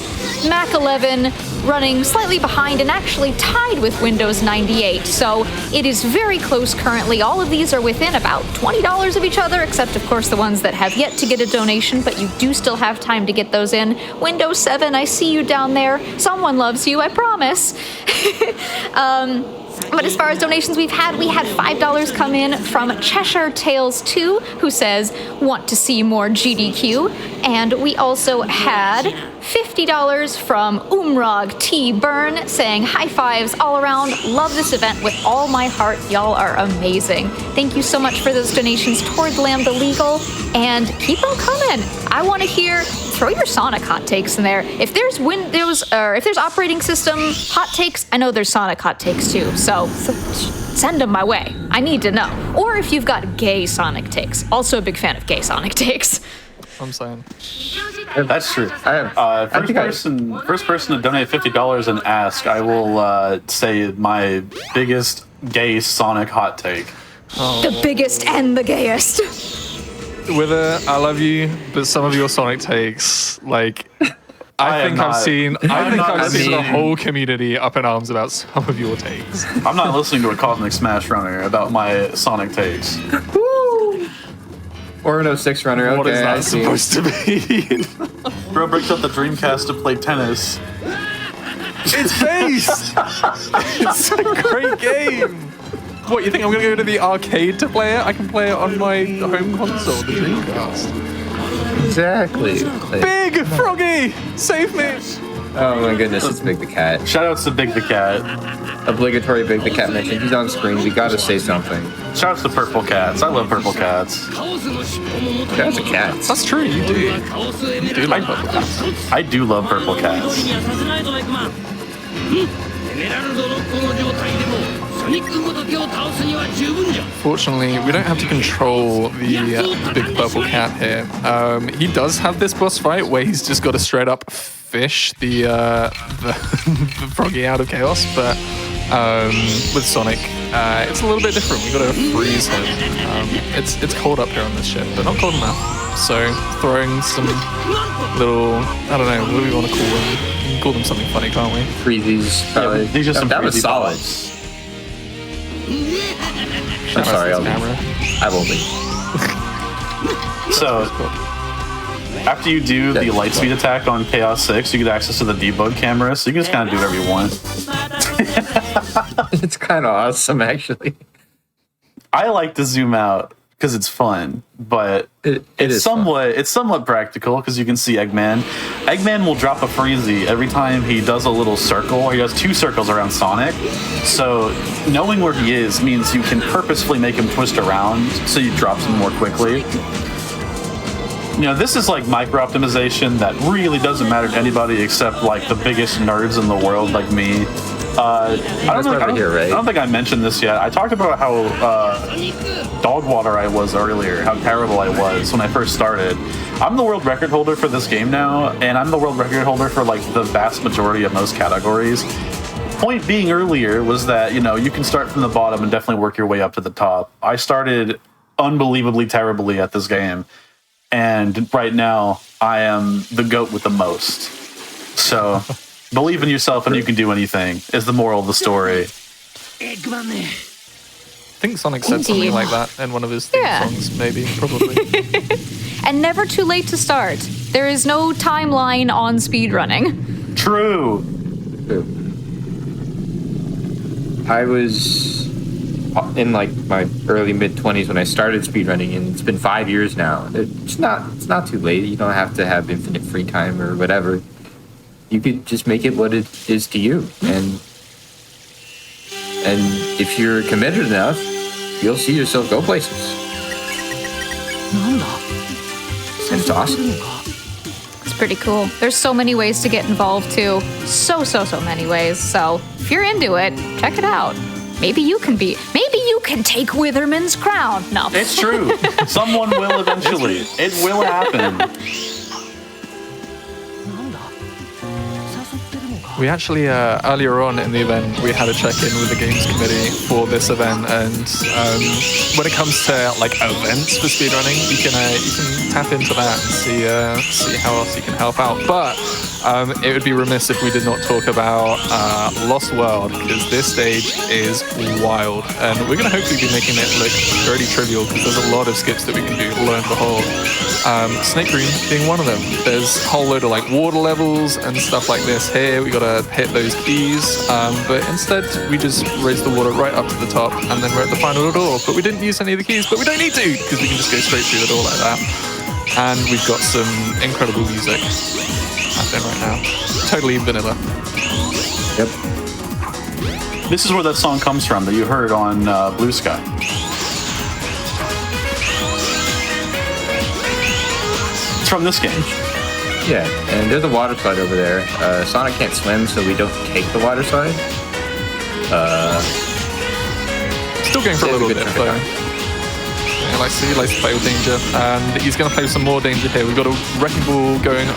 Mac 11 running slightly behind and actually tied with Windows 98. So it is very close currently. All of these are within about $20 of each other, except of course the ones that have yet to get a donation, but you do still have time to get those in. Windows 7, I see you down there. Someone loves you, I promise. But as far as donations we had $5 come in from Cheshire Tales 2, who says, want to see more GDQ. And we also had $50 from Umrog T. Byrne saying, high fives all around, love this event with all my heart, y'all are amazing. Thank you so much for those donations toward Lambda Legal, and keep them coming. I want to hear, throw your Sonic hot takes in there. If there's if there's operating system hot takes, I know there's Sonic hot takes too, so send them my way. I need to know. Or if you've got gay Sonic takes. Also a big fan of gay Sonic takes. I'm saying. That's true. First person to donate $50 and ask, I will say my biggest gay Sonic hot take. The biggest and the gayest. Wither, I love you, but some of your Sonic takes, like, I think I've seen the whole community up in arms about some of your takes. I'm not listening to a Cosmic Smash Runner about my Sonic takes. Or an 06 runner. Okay, what is that supposed to be? Bro breaks up the Dreamcast to play tennis. It's based! It's a great game! What, you think I'm gonna go to the arcade to play it? I can play it on my home console, the Dreamcast. Exactly. Big Froggy! Save me! Oh my goodness, it's Big the Cat. Shoutouts to Big the Cat. Obligatory Big the Cat mention. He's on screen. We gotta say something. Shoutouts to Purple Cats. I love Purple Cats. That's a cat. That's true, you do. You do like Purple Cats. I do love Purple Cats. Fortunately, we don't have to control the big purple cat here. He does have this boss fight where he's just got to straight up fish the Froggy out of chaos, but with Sonic, it's a little bit different. We got to freeze him. It's cold up here on this ship, but not cold enough. So throwing some little, I don't know, what do we want to call them? We can call them something funny, can't we? Freezies. Yeah, these are some that was freezy solid. balls. I'm sorry, I will be. So, after you do the lightspeed attack on Chaos 6, you get access to the debug camera, so you can just kind of do whatever you want. It's kind of awesome, actually. I like to zoom out because it's fun, but it's somewhat practical because you can see Eggman. Eggman will drop a freezy every time he does a little circle. He does 2 circles around Sonic, so knowing where he is means you can purposefully make him twist around so you drop him more quickly. You know, this is like micro optimization that really doesn't matter to anybody except like the biggest nerds in the world like me. I don't think I mentioned this yet. I talked about how dog water I was earlier, how terrible I was when I first started. I'm the world record holder for this game now, and I'm the world record holder for like the vast majority of most categories. Point being earlier was that, you know, you can start from the bottom and definitely work your way up to the top. I started unbelievably terribly at this game, and right now I am the GOAT with the most. So believe in yourself and you can do anything is the moral of the story. I think Sonic said something Indeed. like that in one of his theme Yeah. songs, maybe, probably. And never too late to start. There is no timeline on speedrunning. True. I was in like my early mid-20s when I started speedrunning, and it's been 5 years now. It's not too late. You don't have to have infinite free time or whatever. You could just make it what it is to you, and if you're committed enough, you'll see yourself go places. And it's awesome. It's pretty cool. There's so many ways to get involved too. So many ways. So if you're into it, check it out. Maybe you can take WitherMin's crown. No. It's true. Someone will eventually. It will happen. We actually, earlier on in the event, we had a check-in with the games committee for this event, and when it comes to like events for speedrunning, you can tap into that and see how else you can help out. But it would be remiss if we did not talk about Lost World, because this stage is wild, and we're going to hopefully be making it look pretty trivial, because there's a lot of skips that we can do, lo and behold. Snake Room being one of them. There's a whole load of like water levels and stuff like this here. We got to hit those keys, but instead we just raise the water right up to the top, and then we're at the final door. But we didn't use any of the keys, but we don't need to, because we can just go straight through the door like that. And we've got some incredible music happening right now. Totally vanilla. Yep. This is where that song comes from that you heard on Blue Sky. It's from this game. Yeah, and there's a water slide over there. Sonic can't swim, so we don't take the water slide. Still going for a little bit, though. He likes to play with danger, and he's going to play with some more danger here. We've got a wrecking ball going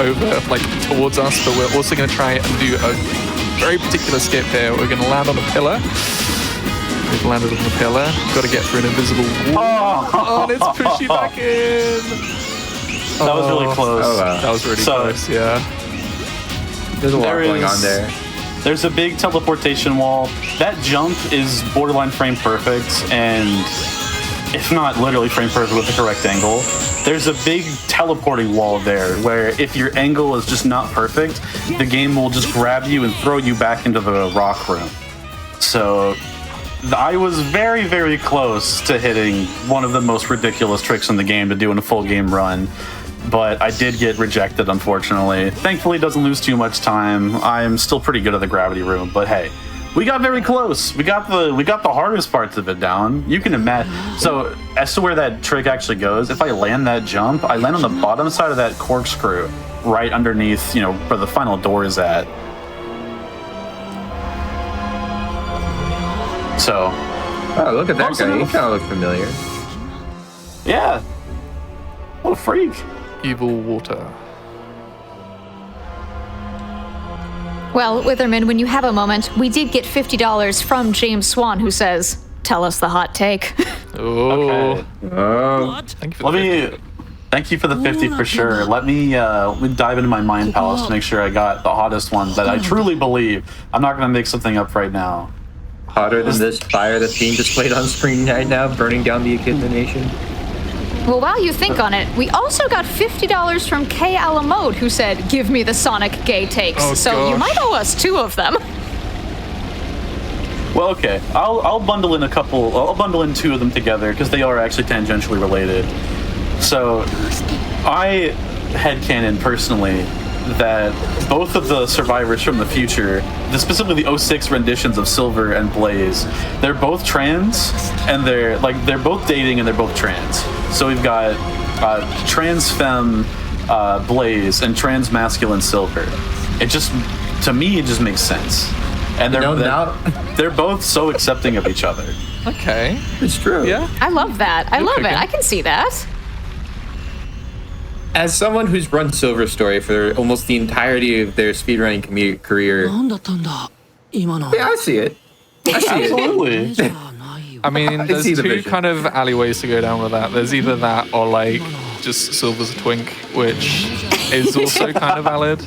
over, like, towards us, but we're also going to try and do a very particular skip here. We're going to land on a pillar. We've landed on the pillar. Got to get through an invisible wall. Oh, and it's pushed you back in. That was really close. Oh, wow. That was really close, yeah. There's a lot going on there. There's a big teleportation wall. That jump is borderline frame perfect, and if not literally frame perfect with the correct angle. There's a big teleporting wall there where if your angle is just not perfect, the game will just grab you and throw you back into the rock room. So I was very, very close to hitting one of the most ridiculous tricks in the game to do in a full game run. But I did get rejected, unfortunately. Thankfully, it doesn't lose too much time. I'm still pretty good at the gravity room, but hey, we got very close. We got the hardest parts of it down. You can imagine. So as to where that trick actually goes, if I land that jump, I land on the bottom side of that corkscrew, right underneath, where the final door is at. So. Oh, look at that guy. He kind of looks familiar. Yeah. What a freak. Evil water. Well, WitherMin, when you have a moment, we did get $50 from James Swan, who says, "Tell us the hot take." Oh. Okay. Thank you for the Thank you for the 50 for sure. Let me dive into my mind palace to make sure I got the hottest one that I truly believe. I'm not going to make something up right now. Hotter than this fire that's being displayed on screen right now, burning down the Echidna Nation. Well, while you think on it, we also got $50 from K. Alamode, who said, "Give me the Sonic gay takes." Oh, so gosh. you might owe us 2 of them. Well, okay. I'll bundle in a couple. I'll bundle in 2 of them together because they are actually tangentially related. So, I headcanon personally that both of the survivors from the future, specifically the 06 renditions of Silver and Blaze, they're both trans, and they're both dating and they're both trans. So we've got trans femme Blaze and trans masculine Silver. It just, to me, it just makes sense. And they're both so accepting of each other. Okay. It's true. Yeah. I love that. I love it. cooking. I can see that. As someone who's run Silver Story for almost the entirety of their speedrunning career, yeah, I see it. I see it. Absolutely. I mean, I there's see the 2 vision. kind of alleyways to go down with that. There's either that or like just Silver's a twink, which is also kind of valid.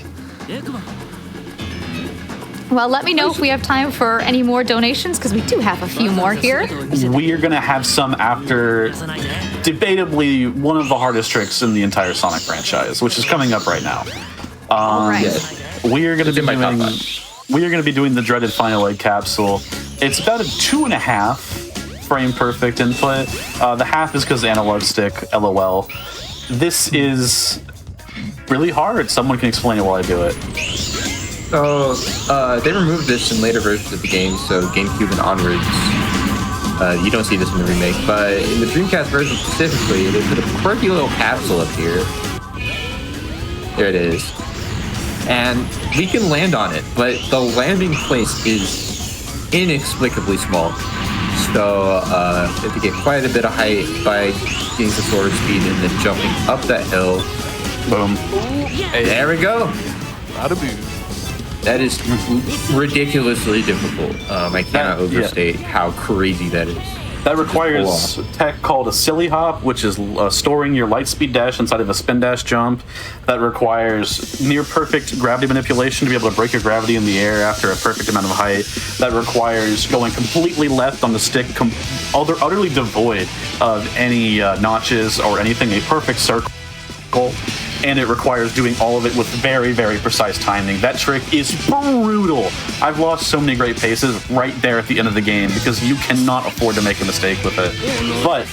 Well, let me know if we have time for any more donations, because we do have a few more here. We are going to have some after debatably one of the hardest tricks in the entire Sonic franchise, which is coming up right now. All right. We are going to in my top five. we are going to be doing the dreaded final egg capsule. It's about a 2.5 frame perfect input. The half is because analog stick, LOL. This is really hard. Someone can explain it while I do it. So they removed this in later versions of the game, so GameCube and onwards. You don't see this in the remake, but in the Dreamcast version specifically, they put a quirky little capsule up here. There it is. And we can land on it, but the landing place is inexplicably small. So you have to get quite a bit of height by getting some sword speed and then jumping up that hill. Boom. Hey, there we go. Bada boo. That is ridiculously difficult. I cannot overstate how crazy that is. That requires tech called a silly hop, which is storing your light speed dash inside of a spin dash jump. That requires near perfect gravity manipulation to be able to break your gravity in the air after a perfect amount of height. That requires going completely left on the stick, utterly devoid of any notches or anything, a perfect circle. And it requires doing all of it with very, very precise timing. That trick is brutal. I've lost so many great paces right there at the end of the game because you cannot afford to make a mistake with it. But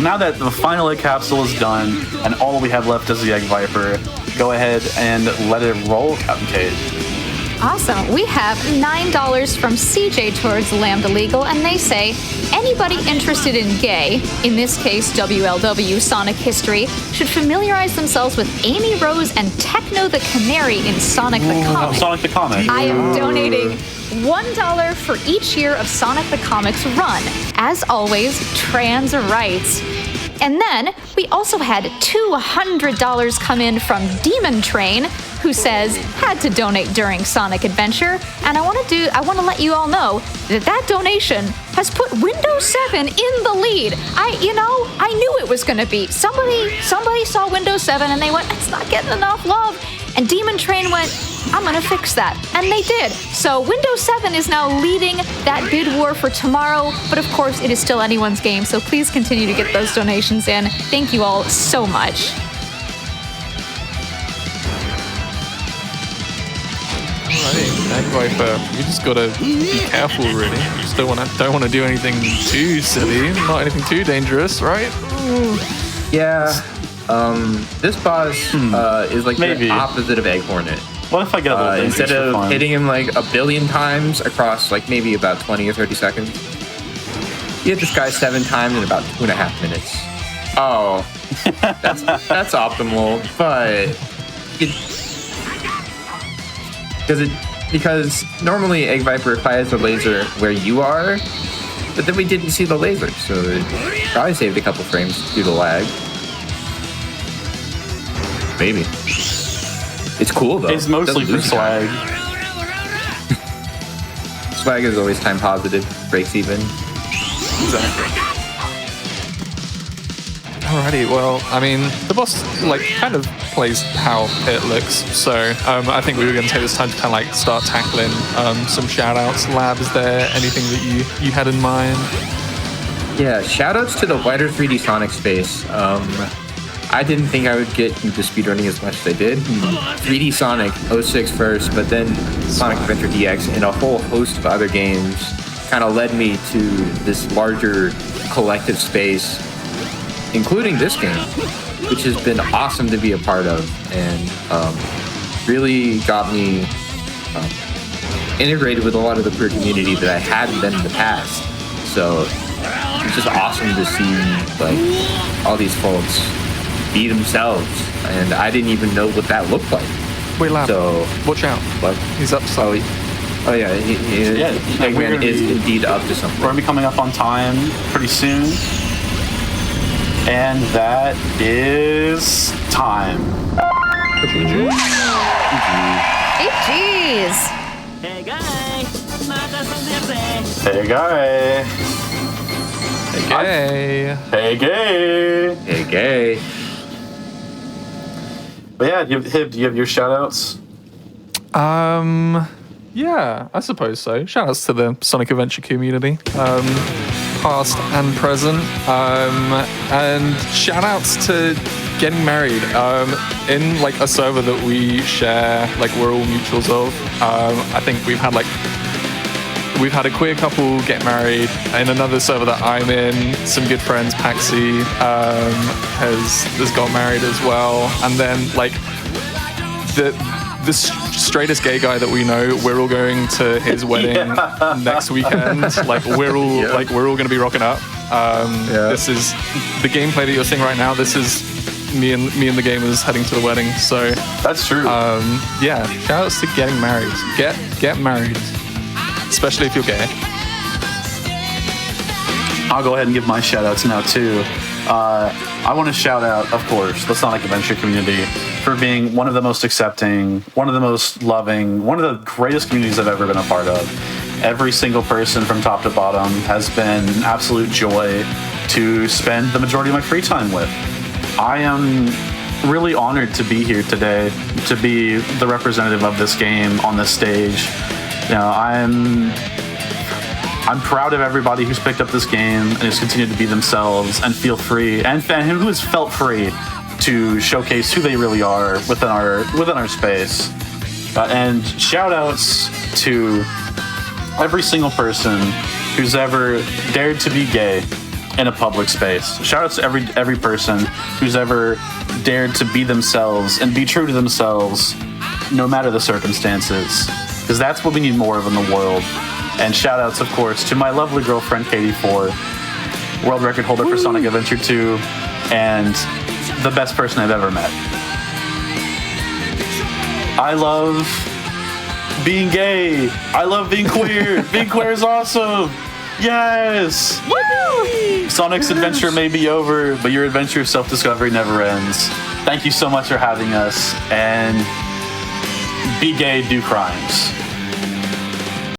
now that the final egg capsule is done and all we have left is the Egg Viper, go ahead and let it roll, Captain Kate. Awesome. We have $9 from CJ towards Lambda Legal, and they say, anybody interested in gay, in this case WLW Sonic history, should familiarize themselves with Amy Rose and Techno the Canary in Sonic the Comic. Sonic the Comic. I am donating $1 for each year of Sonic the Comic's run. As always, trans rights. And then we also had $200 come in from Demon Train, who says had to donate during Sonic Adventure, and I want to let you all know that donation has put Windows 7 in the lead. I knew it was going to be. Somebody saw Windows 7 and they went, it's not getting enough love. And Demon Train went, I'm going to fix that. And they did. So Windows 7 is now leading that bid war for tomorrow, but of course it is still anyone's game, so please continue to get those donations in. Thank you all so much. Alrighty, Egg Viper. You just gotta be careful, really. You just don't want to do anything too silly, not anything too dangerous, right? Yeah. This boss is like Maybe. the opposite of Egg Hornet. What if I get a little dangerous Instead for of fun? hitting him like a billion times across like maybe about 20 or 30 seconds, you hit this guy 7 times in about 2.5 minutes. Oh, that's optimal, but because normally Egg Viper fires a laser where you are, but then we didn't see the laser, so it probably saved a couple frames due to lag. Maybe. It's cool though. It's mostly Doesn't for lose swag. time. Swag is always time positive, breaks even. Exactly. Alrighty, well, I mean, the boss, like, kind of plays how it looks, so I think we were going to take this time to kind of, like, start tackling some shout-outs. Lab, is there anything that you had in mind? Yeah, shoutouts to the wider 3D Sonic space. I didn't think I would get into speedrunning as much as I did. 3D Sonic 06 first, but then Sonic Adventure DX and a whole host of other games kind of led me to this larger collective space, including this game, which has been awesome to be a part of and really got me integrated with a lot of the queer community that I hadn't been in the past. So it's just awesome to see like all these folks be themselves, and I didn't even know what that looked like. Wait, Lab, So watch out. what? He's upside. Oh yeah, we're Eggman is indeed up to We're something. going to be coming up on time pretty soon. And that is time. Hey, jeez. Hey, guy. Hey, Hey, gay. Hey, gay. But yeah, do you have your shout outs? Yeah, I suppose so. Shoutouts to the Sonic Adventure community, past and present, and shoutouts to getting married in like a server that we share, like we're all mutuals of. I think we've had a queer couple get married in another server that I'm in. Some good friends, Paxi, has got married as well, and then like the straightest gay guy that we know, we're all going to his wedding next weekend. Like we're all going to be rocking up. This is the gameplay that you're seeing right now. This is me and the gamers heading to the wedding. So that's true. Yeah, shout outs to getting married. Get married, especially if you're gay. I'll go ahead and give my shout outs now too. I want to shout out, of course, the Sonic Adventure community for being one of the most accepting, one of the most loving, one of the greatest communities I've ever been a part of. Every single person from top to bottom has been an absolute joy to spend the majority of my free time with. I am really honored to be here today, to be the representative of this game on this stage. You know, I'm proud of everybody who's picked up this game and has continued to be themselves and feel free, and who has felt free to showcase who they really are within our space. And shout outs to every single person who's ever dared to be gay in a public space. Shout outs to every person who's ever dared to be themselves and be true to themselves no matter the circumstances, because that's what we need more of in the world. And shout outs, of course, to my lovely girlfriend Katie Ford, world record holder for Sonic Adventure 2, and the best person I've ever met. I love being gay. I love being queer. Being queer is awesome. Yes. Woo! Sonic's adventure may be over, but your adventure of self-discovery never ends. Thank you so much for having us, and be gay, do crimes.